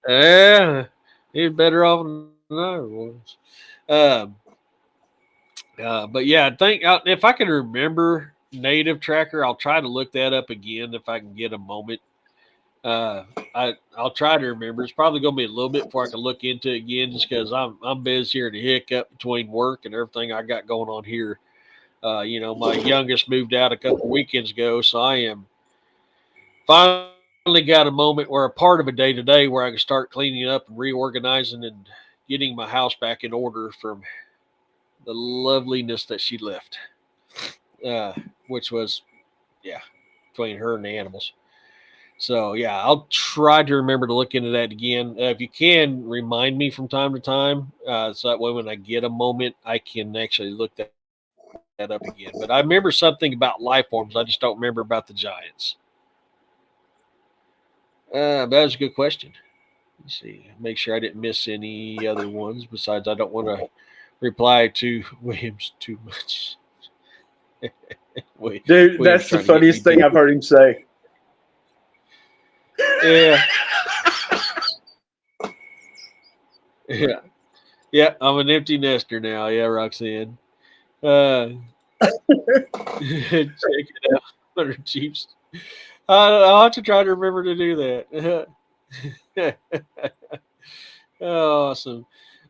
Yeah, he's better off than I was. But yeah, I think if I can remember Native Tracker, I'll try to look that up again if I can get a moment. I'll try to remember. It's probably going to be a little bit before I can look into it again, just because I'm busy here in the hiccup between work and everything I got going on here. My youngest moved out a couple weekends ago, so I am finally got a moment where a part of a day today where I can start cleaning up and reorganizing and getting my house back in order from the loveliness that she left, which was, between her and the animals. So, yeah, I'll try to remember to look into that again. If you can, remind me from time to time, so that way when I get a moment, I can actually look that up again. But I remember something about life forms. I just don't remember about the giants. That was a good question. Let's see. Make sure I didn't miss any other ones. Besides, I don't want to reply to Williams too much. Dude, that's the funniest thing I've heard him say. Yeah. Yeah. Yeah, I'm an empty nester now. Yeah, Roxanne. Check it out. 100 Jeeps. I'll have to try to remember to do that. Oh, awesome.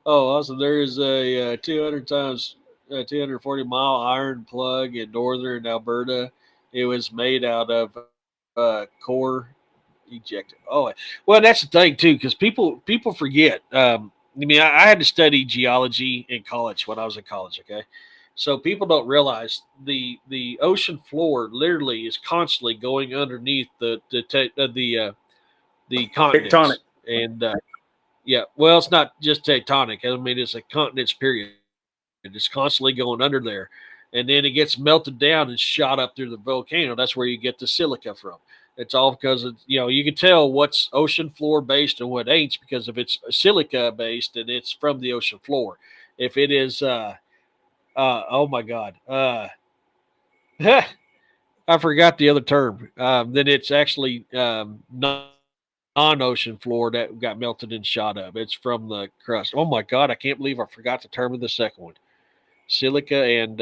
Oh, awesome. There is a 200 times 240-mile iron plug in northern Alberta. It was made out of core ejected. Oh, well, that's the thing too, because people forget. I mean, I had to study geology in college when I was in college. Okay, so people don't realize the ocean floor literally is constantly going underneath the Tectonic. continents, and yeah, well, it's not just tectonic. I mean, it's a continents period. It's constantly going under there, and then it gets melted down and shot up through the volcano. That's where you get the silica from. It's all because of, you can tell what's ocean floor based and what ain't, because if it's silica based, then it's from the ocean floor. If it is, oh my God, I forgot the other term. Then it's actually non-ocean floor that got melted and shot up. It's from the crust. Oh my God, I can't believe I forgot the term of the second one. Silica and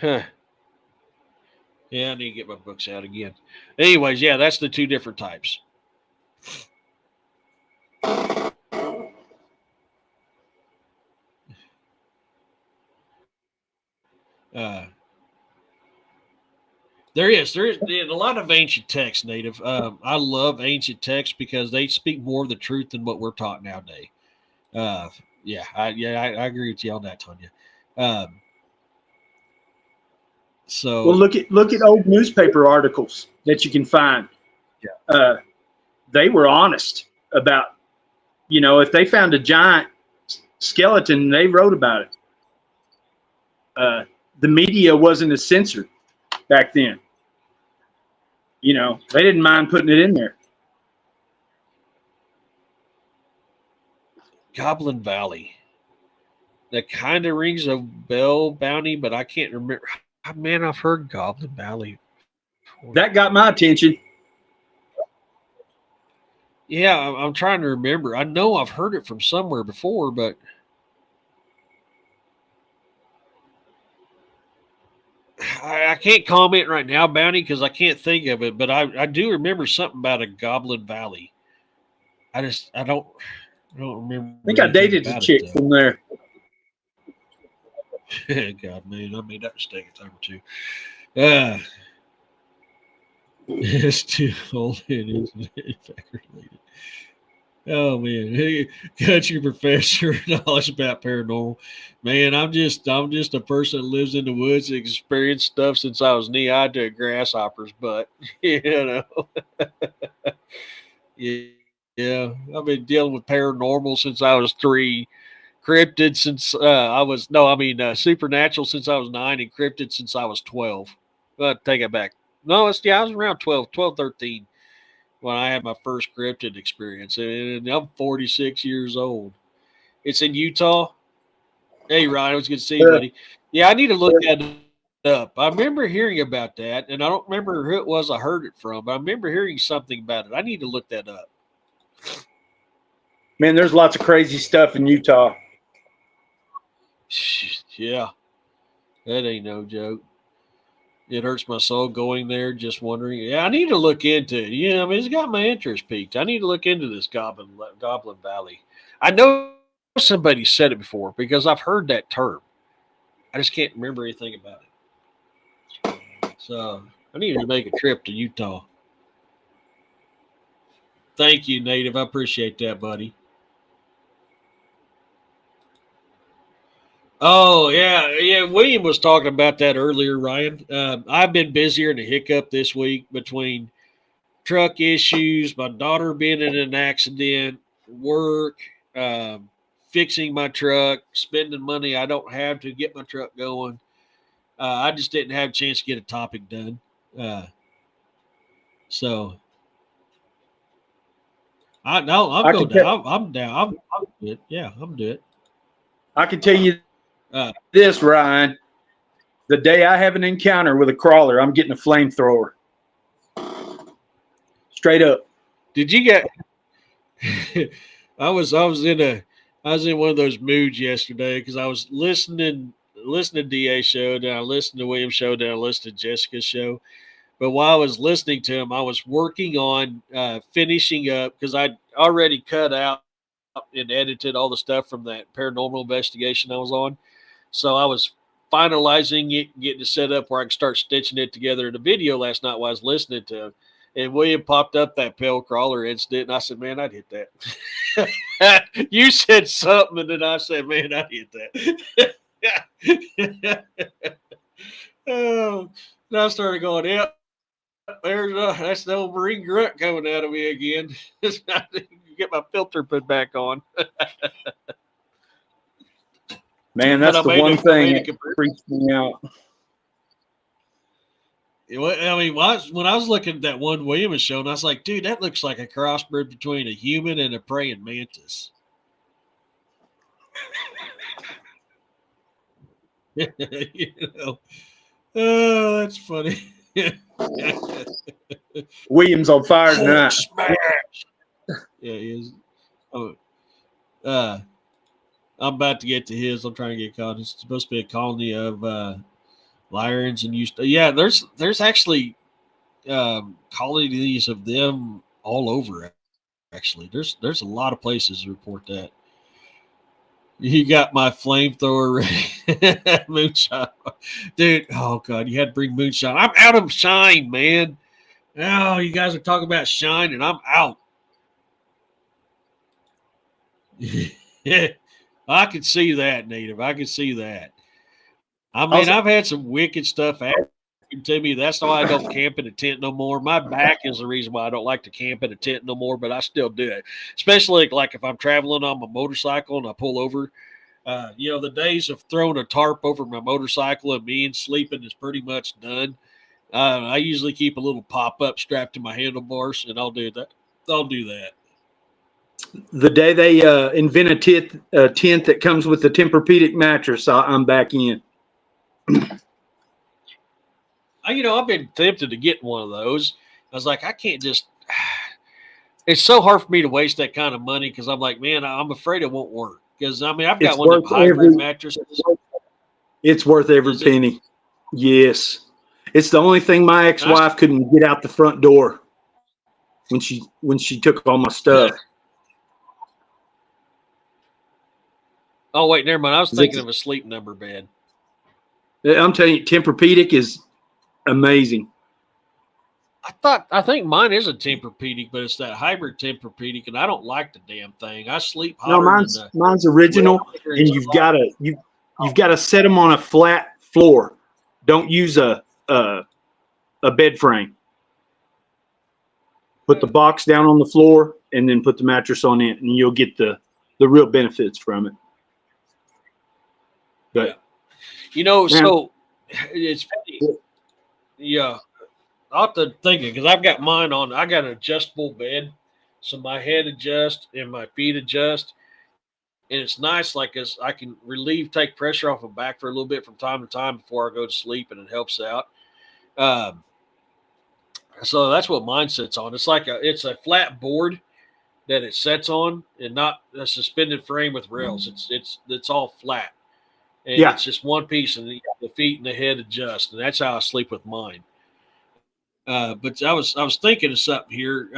huh. Yeah, I need to get my books out again. Anyways, yeah, that's the two different types. Uh, there is a lot of ancient texts, Native. I love ancient texts because they speak more of the truth than what we're taught nowadays. Uh, I agree with you on that, Tanya. Um, Well, so look at old newspaper articles that you can find. yeah, Uh, they were honest about, if they found a giant skeleton, they wrote about it. The media wasn't as censored back then. They didn't mind putting it in there. Goblin Valley. That kind of rings a bell, Bounty, but I can't remember. Man, I've heard Goblin Valley before. That got my attention. Yeah, I'm trying to remember. I know I've heard it from somewhere before, but I can't comment right now, Bounty, because I can't think of it. But I do remember something about a Goblin Valley. I don't remember I think I anything dated a about it chick though. from there. God, man, I made that mistake a time or two. Uh, it's too old. It is related. Oh man, hey, got your professor knowledge about paranormal. Man, I'm just a person that lives in the woods and experienced stuff since I was knee high to a grasshopper's butt. Yeah, yeah. I've been dealing with paranormal since I was 3, cryptid since I was no, I mean supernatural since I was 9, and cryptid since I was 12. But take it back. No, I was around 12, 13 when I had my first cryptid experience, and I'm 46 years old. It's in Utah. Hey, Ryan, it was good to see you, Uh, buddy. Yeah, I need to look that up. I remember hearing about that, and I don't remember who it was I heard it from, but I remember hearing something about it. I need to look that up. Man, there's lots of crazy stuff in Utah. Yeah, that ain't no joke. It hurts my soul going there, just wondering. Yeah, I need to look into it. Yeah, I mean, it's got my interest peaked. I need to look into this Goblin Valley. I know somebody said it before because I've heard that term. I just can't remember anything about it. So I need to make a trip to Utah. Thank you, Native. I appreciate that, buddy. Oh yeah, yeah. William was talking about that earlier, Ryan. I've been busier than a hiccup this week between truck issues, my daughter being in an accident, work, um, fixing my truck, spending money I don't have to get my truck going. I just didn't have a chance to get a topic done. Uh, so I no, I'm I go can down. te- I'm down. I'm good. Yeah, I'm good. I can tell you Uh, this, Ryan. The day I have an encounter with a crawler, I'm getting a flamethrower. Straight up. did you get? I was in a I was in one of those moods yesterday because I was listening to DA show, then I listened to William's show, then I listened to Jessica's show. But while I was listening to him, I was working on finishing up because I'd already cut out and edited all the stuff from that paranormal investigation I was on. So I was finalizing it, getting it set up where I could start stitching it together in a video last night while I was listening to him. And William popped up that pale crawler incident, and I said, "Man, I'd hit that." You said something, and then I said, "Man, I'd hit that." Oh, and I started going, "Yep, there's that's the old Marine grunt coming out of me again." Get my filter put back on. Man, But that's I the made one a thing that freaks me out. I mean, when I was looking at that one Williams show, and I was like, dude, that looks like a crossbreed between a human and a praying mantis. You know, oh, that's funny. Williams on fire Hulk tonight. smash. Yeah, he is. Oh, uh, I'm about to get to his. I'm trying to get caught. It's supposed to be a colony of lions and used. Yeah, there's actually colonies of them all over. Actually, there's a lot of places to report that. You got my flamethrower moonshine, dude. Oh god, you had to bring moonshine. I'm out of shine, man. Oh, you guys are talking about shine, and I'm out. I can see that, Native. I can see that. I mean, Also, I've had some wicked stuff happen to me. That's why I don't camp in a tent no more. My back is the reason why I don't like to camp in a tent no more, but I still do it. Especially like if I'm traveling on my motorcycle and I pull over. The days of throwing a tarp over my motorcycle and me and sleeping is pretty much done. I usually keep a little pop up strapped to my handlebars, and I'll do that. I'll do that. the day they invent a tent that comes with the Tempur-Pedic mattress, I'm back in. I've been tempted to get one of those. I was like, I can't just. It's so hard for me to waste that kind of money because I'm like, man, I'm afraid it won't work. Because I mean, I've got It's one of worth them hybrid every. mattresses. It's worth every Is it? penny. Yes, it's the only thing my I ex-wife couldn't get out the front door when she took all my stuff. Oh wait, never mind. I was thinking It's, of a sleep number bed. I'm telling you, Tempur-Pedic is amazing. I think mine is a Tempur-Pedic, but it's that hybrid Tempur-Pedic, and I don't like the damn thing. I sleep No, hotter than mine's the mine's original, well here in and July. you've got to set them on a flat floor. Don't use a bed frame. Put the box down on the floor, and then put the mattress on it, and you'll get the real benefits from it. Yeah, But man, so it's funny. Yeah, I'll have to think it because I've got mine on. I got an adjustable bed, so my head adjusts and my feet adjust, and it's nice. Like as I can take pressure off my back for a little bit from time to time before I go to sleep, and it helps out. Um, so that's what mine sits on. It's a flat board that it sets on, and not a suspended frame with rails. It's all flat, and yeah, it's just one piece, and the feet and the head adjust, and that's how I sleep with mine. But I was thinking of something here.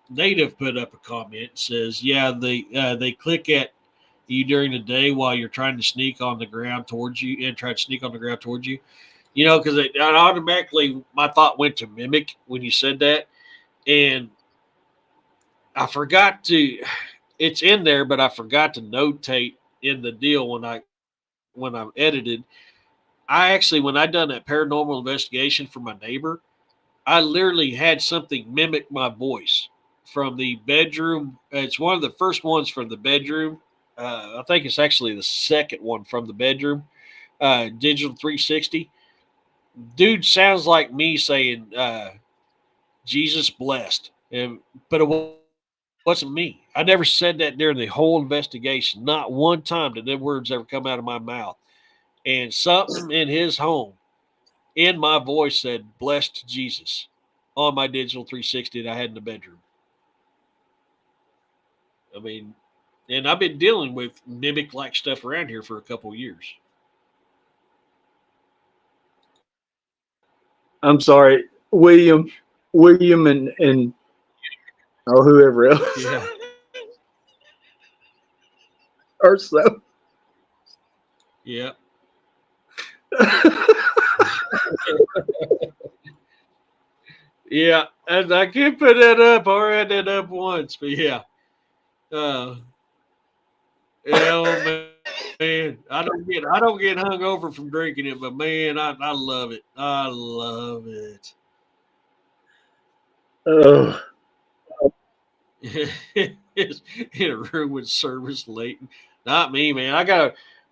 Native put up a comment says, "Yeah, they click at you during the day while you're trying to sneak on the ground towards you and try to sneak on the ground towards you." Because it automatically my thought went to mimic when you said that, and I forgot to. It's in there, but I forgot to notate in the deal when I edited. I actually when I done that paranormal investigation for my neighbor, I literally had something mimic my voice from the bedroom. It's one of the first ones from the bedroom. I think it's actually the second one from the bedroom. Digital 360. Dude sounds like me saying Jesus blessed, but it wasn't me. I never said that during the whole investigation. Not one time did the words ever come out of my mouth. And something in his home, in my voice, said "Blessed Jesus" on my digital 360 that I had in the bedroom. I mean, And I've been dealing with mimic like stuff around here for a couple of years. I'm sorry, William, and or whoever else, Yeah. or so. Yeah. Yeah. And I can't put that up. I already had that up once, but yeah. Uh, yeah, oh man. I don't get hung over from drinking it, but man, I love it. I love it. Oh, In a room with service late. Not me, man. I'm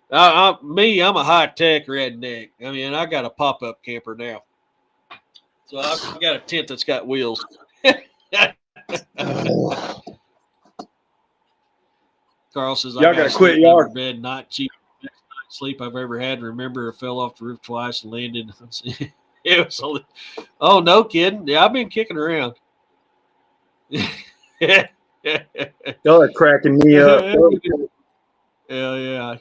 a high tech redneck. I mean, I got a pop up camper now, so I've got a tent that's got wheels. Carl says I y'all got got a to quit sleep number yard. bed, not cheap sleep I've ever had. Remember, I fell off the roof twice and landed. It was only, oh no, kidding. Yeah, I've been kicking around. Hell Y'all are cracking me up. yeah.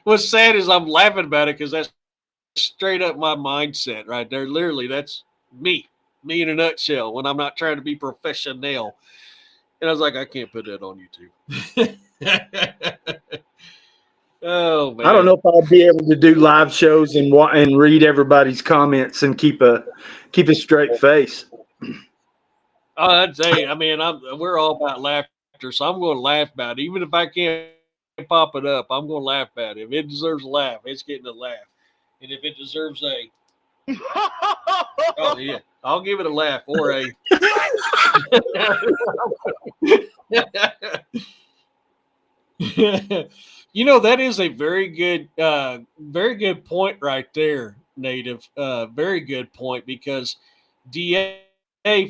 What's sad is I'm laughing about it because that's straight up my mindset right there. Literally, that's me in a nutshell when I'm not trying to be professional. And I was like, I can't put that on YouTube. Oh I don't man. know if I'll be able to do live shows and read everybody's comments and keep a straight face. Oh, I'd say, I mean, we're all about laughter, so I'm going to laugh about it. Even if I can't pop it up, I'm going to laugh about it. If it deserves a laugh, it's getting a laugh. And if it deserves a, oh yeah, I'll give it a laugh or a. That is a very good point right there, Native. Very good point because DA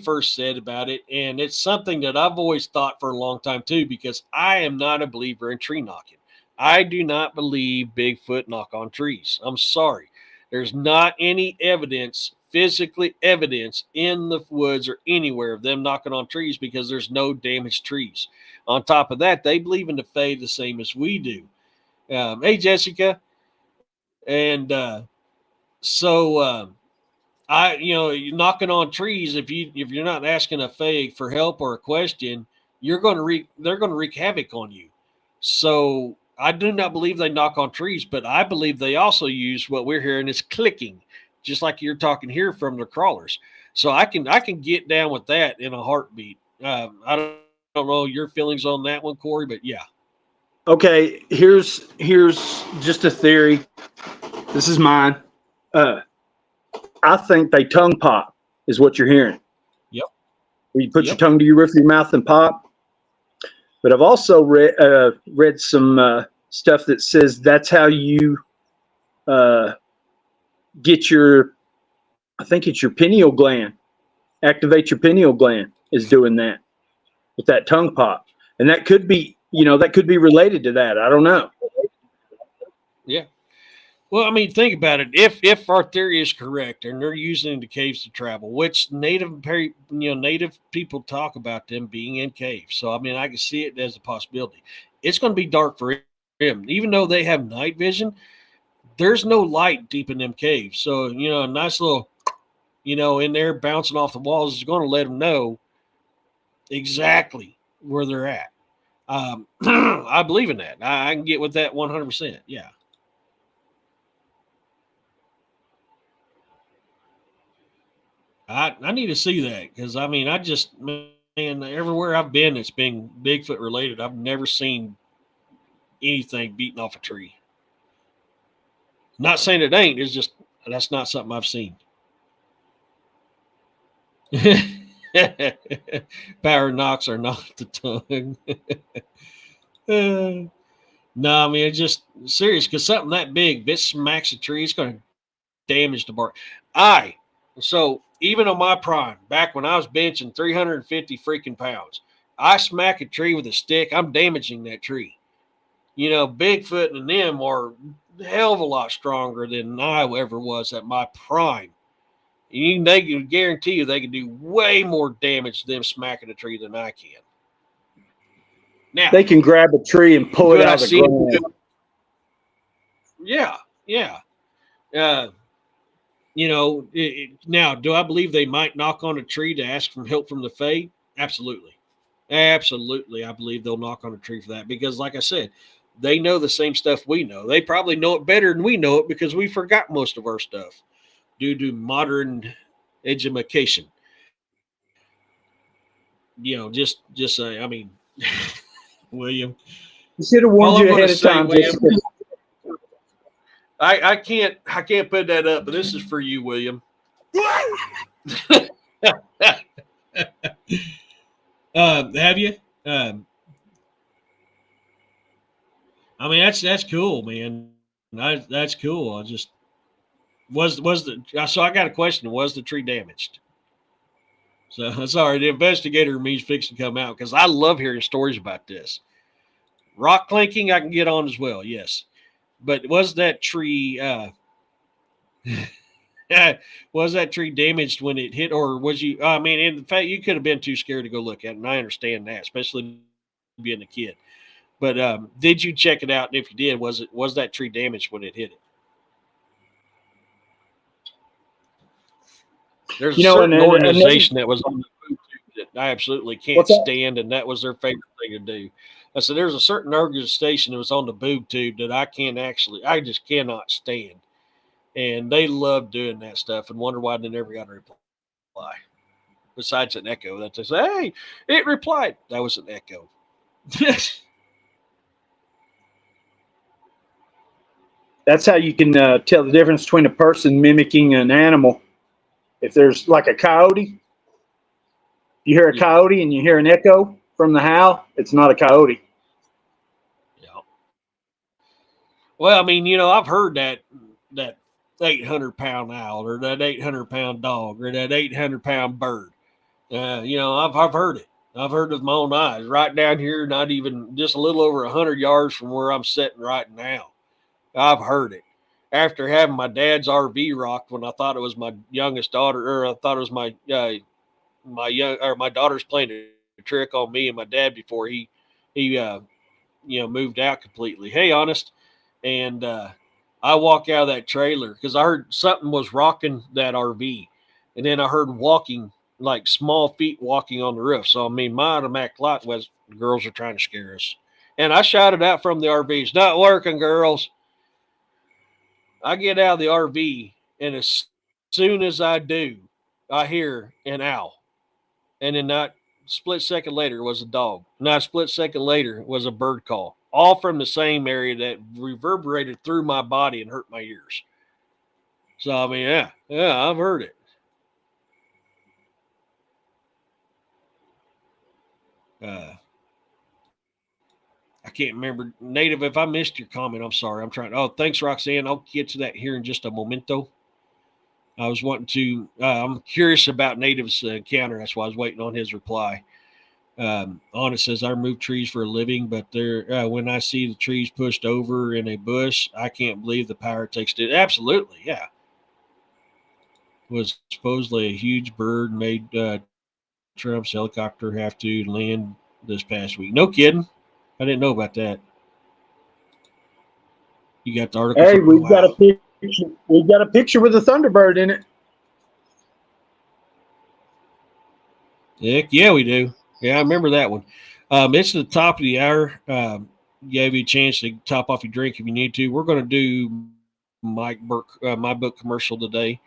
first said about it, and it's something that I've always thought for a long time too. Because I am not a believer in tree knocking. I do not believe Bigfoot knock on trees. I'm sorry. There's not any evidence, physically evidence in the woods or anywhere of them knocking on trees because there's no damaged trees. On top of that, they believe in the Fae the same as we do. Hey, Jessica, and so you're knocking on trees. If you're not asking a Fae for help or a question, they're going to wreak havoc on you. So I do not believe they knock on trees, but I believe they also use what we're hearing is clicking, just like you're talking here from the crawlers. So I can get down with that in a heartbeat. I don't know your feelings on that one, Corey, but yeah. Okay, here's just a theory. This is mine. Uh, I think they tongue pop is what you're hearing. Yep. Where you put your Yep. tongue to your roof of your mouth and pop. But I've also read some stuff that says that's how you uh, get your. I think it's your pineal gland. Activate your pineal gland is doing that with that tongue pop, and that could be related to that. I don't know. Yeah. Well, I mean, think about it. If our theory is correct, and they're using the caves to travel, which native people talk about them being in caves, so I mean, I can see it as a possibility. It's going to be dark for him, even though they have night vision. There's no light deep in them caves, so a nice little in there bouncing off the walls is going to let them know exactly where they're at. I believe in that. I can get with that 100%. Yeah. I need to see that because I mean man, everywhere I've been that's been Bigfoot related, I've never seen anything beaten off a tree. Not saying it ain't. It's just that's not something I've seen. Power knocks are not the tongue. No, I mean it's just serious because something that big, if it smacks a tree, it's going to damage the bark. So even on my prime, back when I was benching 350 freaking pounds, I smack a tree with a stick, I'm damaging that tree. Bigfoot and them are a hell of a lot stronger than I ever was at my prime. They can guarantee you they can do way more damage to them smacking a tree than I can. Now, They can grab a tree and pull it could I out of the see ground. it? Yeah, yeah. Uh, now, do I believe they might knock on a tree to ask for help from the Fae? Absolutely. Absolutely. I believe they'll knock on a tree for that because, like I said, they know the same stuff we know. They probably know it better than we know it because we forgot most of our stuff due to modern education. I mean, William, You should have warned all I'm you going to ahead of say, time, William, Jessica. I can't put that up, but this is for you, William. Have you? Um, I mean, that's cool, man. That's cool. I just was the so I got a question. Was the tree damaged? So sorry, the investigator means fixing to come out because I love hearing stories about this. Rock clinking, I can get on as well. Yes, but was that tree? Was that tree damaged when it hit, or was you? I mean, in fact, you could have been too scared to go look at it, and I understand that, especially being a kid. But did you check it out? And if you did, was that tree damaged when it hit it? There's a certain organization that was on the boob tube that I absolutely can't stand, and that was their favorite thing to do. I said, there's a certain organization that was on the boob tube that I just cannot stand. And they love doing that stuff and wonder why they never got a reply. Besides an echo that they say, hey, it replied. That was an echo. That's how you can tell the difference between a person mimicking an animal. If there's like a coyote, you hear a coyote and you hear an echo from the howl, it's not a coyote. Yeah. Well, I mean, I've heard that 800-pound owl or that 800-pound dog or that 800-pound bird. I've heard it. I've heard it with my own eyes right down here, not even just a little over 100 yards from where I'm sitting right now. I've heard it. After having my dad's RV rocked when I thought it was my youngest daughter, or I thought it was my daughter's playing a trick on me and my dad before he moved out completely. Hey, honest, and I walk out of that trailer because I heard something was rocking that RV, and then I heard walking, like small feet walking on the roof. So I mean, my automatic thought was the girls are trying to scare us, and I shouted out from the RV, "It's not working, girls." I get out of the RV, and as soon as I do, I hear an owl. And then not split second later was a dog. Not a split second later was a bird call. All from the same area that reverberated through my body and hurt my ears. So I mean, yeah, I've heard it. I can't remember. Native, if I missed your comment, I'm sorry. I'm trying. Oh, thanks, Roxanne. I'll get to that here in just a momento. I was wanting to. I'm curious about Native's encounter. That's why I was waiting on his reply. On it says, I remove trees for a living, but when I see the trees pushed over in a bush, I can't believe the power it takes to do it. Absolutely, yeah. Was supposedly a huge bird made Trump's helicopter have to land this past week. No kidding. I didn't know about that. You got the article. Hey, we've got a picture. We've got a picture with a Thunderbird in it. Heck yeah, we do. Yeah, I remember that one. It's the top of the hour. Gave you a chance to top off your drink if you need to. We're going to do my book commercial today.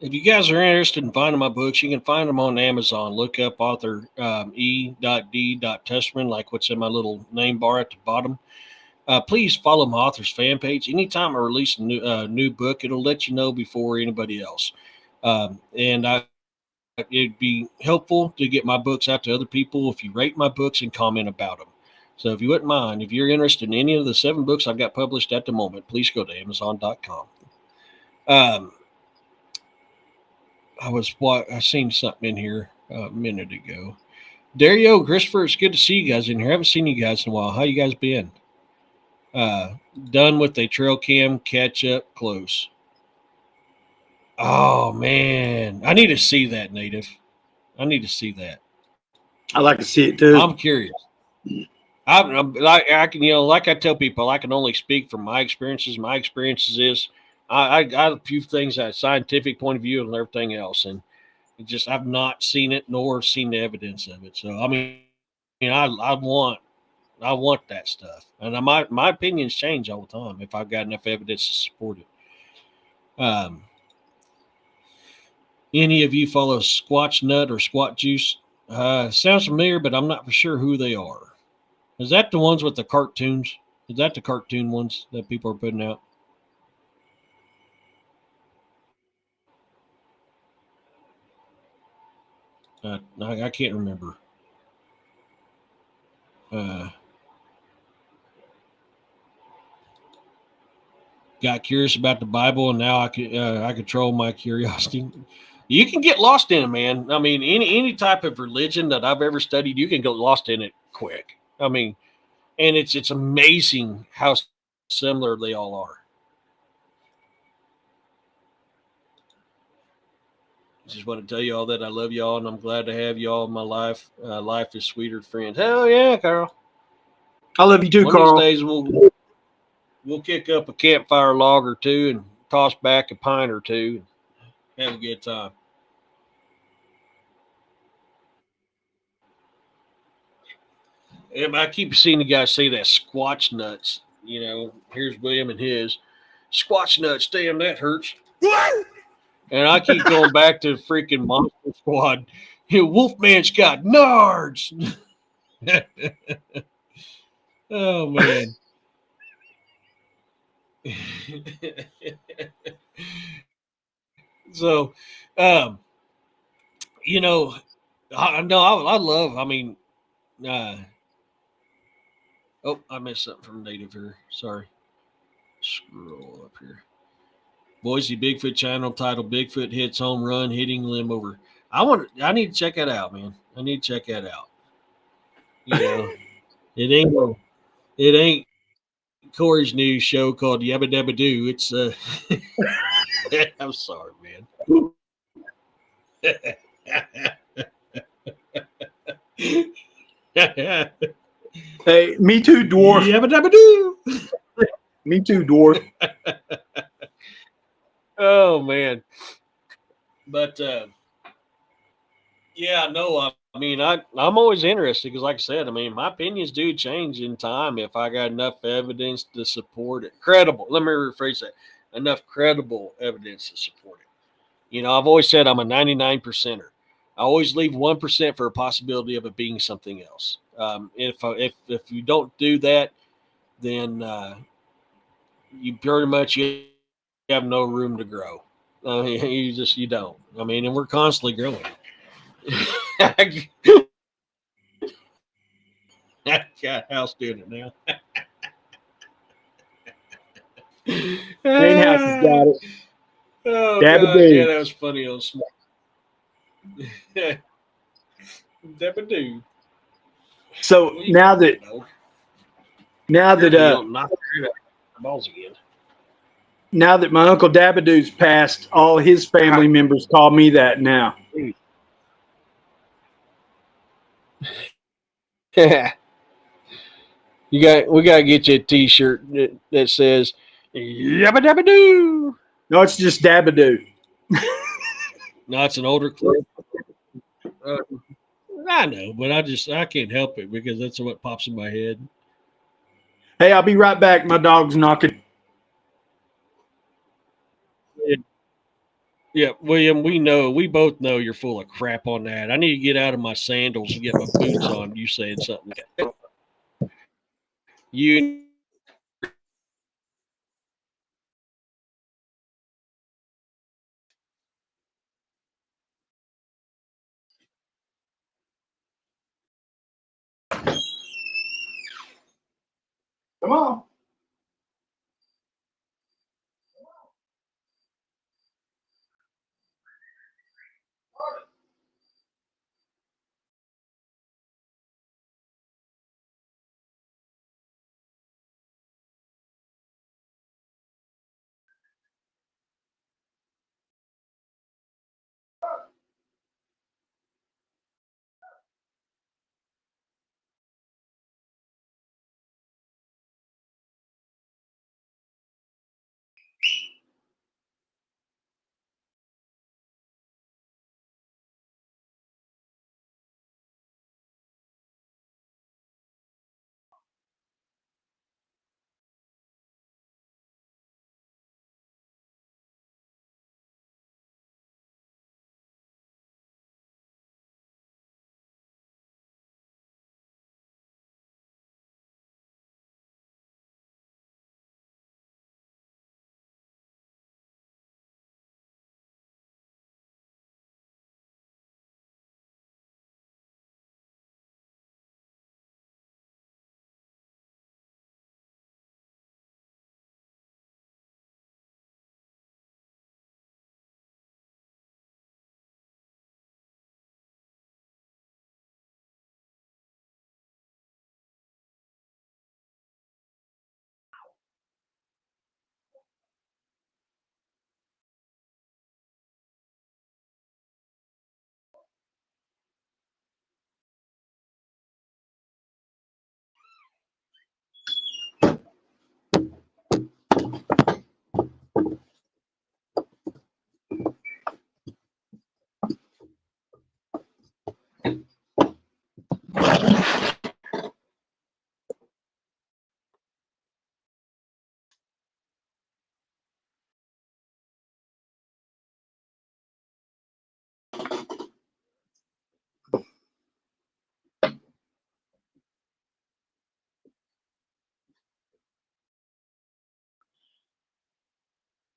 If you guys are interested in finding my books, you can find them on Amazon. Look up author E.D. Testament, like what's in my little name bar at the bottom. Please follow my author's fan page. Anytime I release a new book, it'll let you know before anybody else. And it'd be helpful to get my books out to other people if you rate my books and comment about them. So if you wouldn't mind, if you're interested in any of the 7 books I've got published at the moment, please go to Amazon.com. I seen something in here a minute ago. Dario, Christopher, it's good to see you guys in here. I haven't seen you guys in a while. How you guys been? Done with a trail cam catch up close. Oh man, I need to see that, Native. I need to see that. I like to see it too. I'm curious. I'm like I can, like I tell people, I can only speak from my experiences. My experiences is I got a few things at a scientific point of view and everything else, and it just I've not seen it nor seen the evidence of it. So I mean, I want that stuff, and my opinions change all the time if I've got enough evidence to support it. Any of you follow Squatch Nut or Squat Juice? Sounds familiar, but I'm not for sure who they are. Is that the ones with the cartoons? Is that the cartoon ones that people are putting out? I can't remember. Got curious about the Bible, and now I control my curiosity. You can get lost in it, man. I mean, any type of religion that I've ever studied, you can get lost in it quick. I mean, and it's amazing how similar they all are. Just want to tell you all that I love y'all, and I'm glad to have y'all in my life. Life is sweeter, friends. Hell yeah, Carl. I love you too, One Carl. of these days we'll kick up a campfire log or two and toss back a pint or two and have a good time. I keep seeing the guys say that squatch nuts. Here's William and his squatch nuts. Damn, that hurts. And I keep going back to the freaking Monster Squad. Wolfman's got nards. Oh man. So, um, you know, I know I love. I mean, uh, oh, I missed something from Native here. Sorry. Scroll up here. Boise Bigfoot channel titled "Bigfoot Hits Home Run, Hitting Limb Over." I need to check that out, man. I need to check that out. It ain't Cory's new show called Yabba Dabba Doo. It's I'm sorry, man. Hey, me too, dwarf. Yabba Dabba Doo. Me too, dwarf. Oh man. But yeah, no, I mean, I'm always interested because, like I said, I mean, my opinions do change in time if I got enough evidence to support it. Credible. Let me rephrase that. Enough credible evidence to support it. I've always said I'm a 99 percenter. I always leave 1% for a possibility of it being something else. If you don't do that, then you pretty much you have no room to grow. I mean, you don't. I mean, and we're constantly growing. I got House doing it now. Greenhouse has got it. Oh Dabba god, doo. yeah, that was funny on smart. Dabba doo. So now that balls again. now that my uncle Dabadoo's passed, all his family members call me that now. Yeah. We gotta get you a T-shirt that says "Yabba Dabba Doo." No, it's just Dabadoo. No, it's an older clip. I know, but I can't help it because that's what pops in my head. Hey, I'll be right back. My dog's knocking. Yeah, William, we both know you're full of crap on that. I need to get out of my sandals and get my boots on. You saying something? You Come on.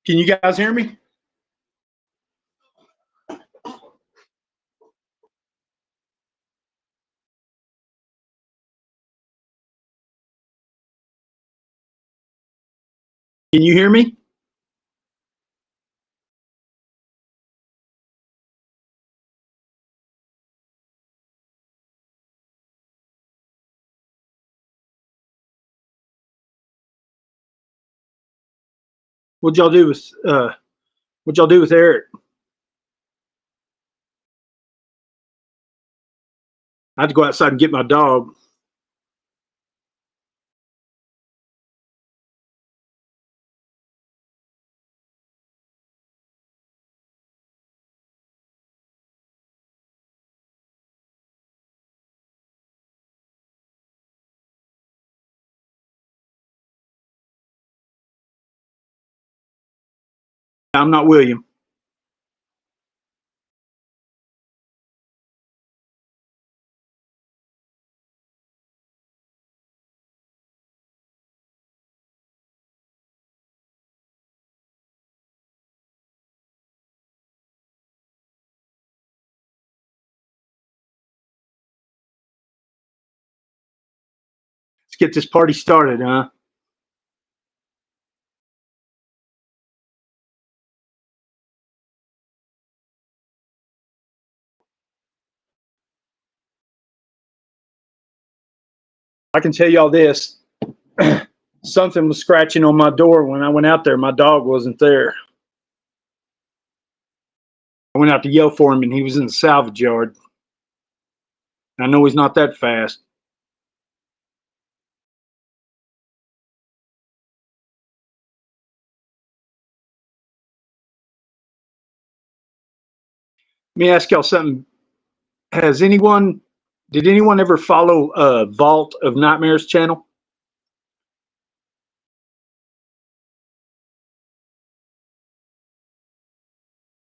Can you guys hear me? Can you hear me? What'd y'all do with what'd y'all do with Eric? I had to go outside and get my dog. I'm not William. Let's get this party started, huh? I can tell y'all this. Something was scratching on my door when I went out there. My dog wasn't there. I went out to yell for him and he was in the salvage yard. I know he's not that fast. Let me ask y'all something. Has anyone, did anyone ever follow Vault of Nightmares channel?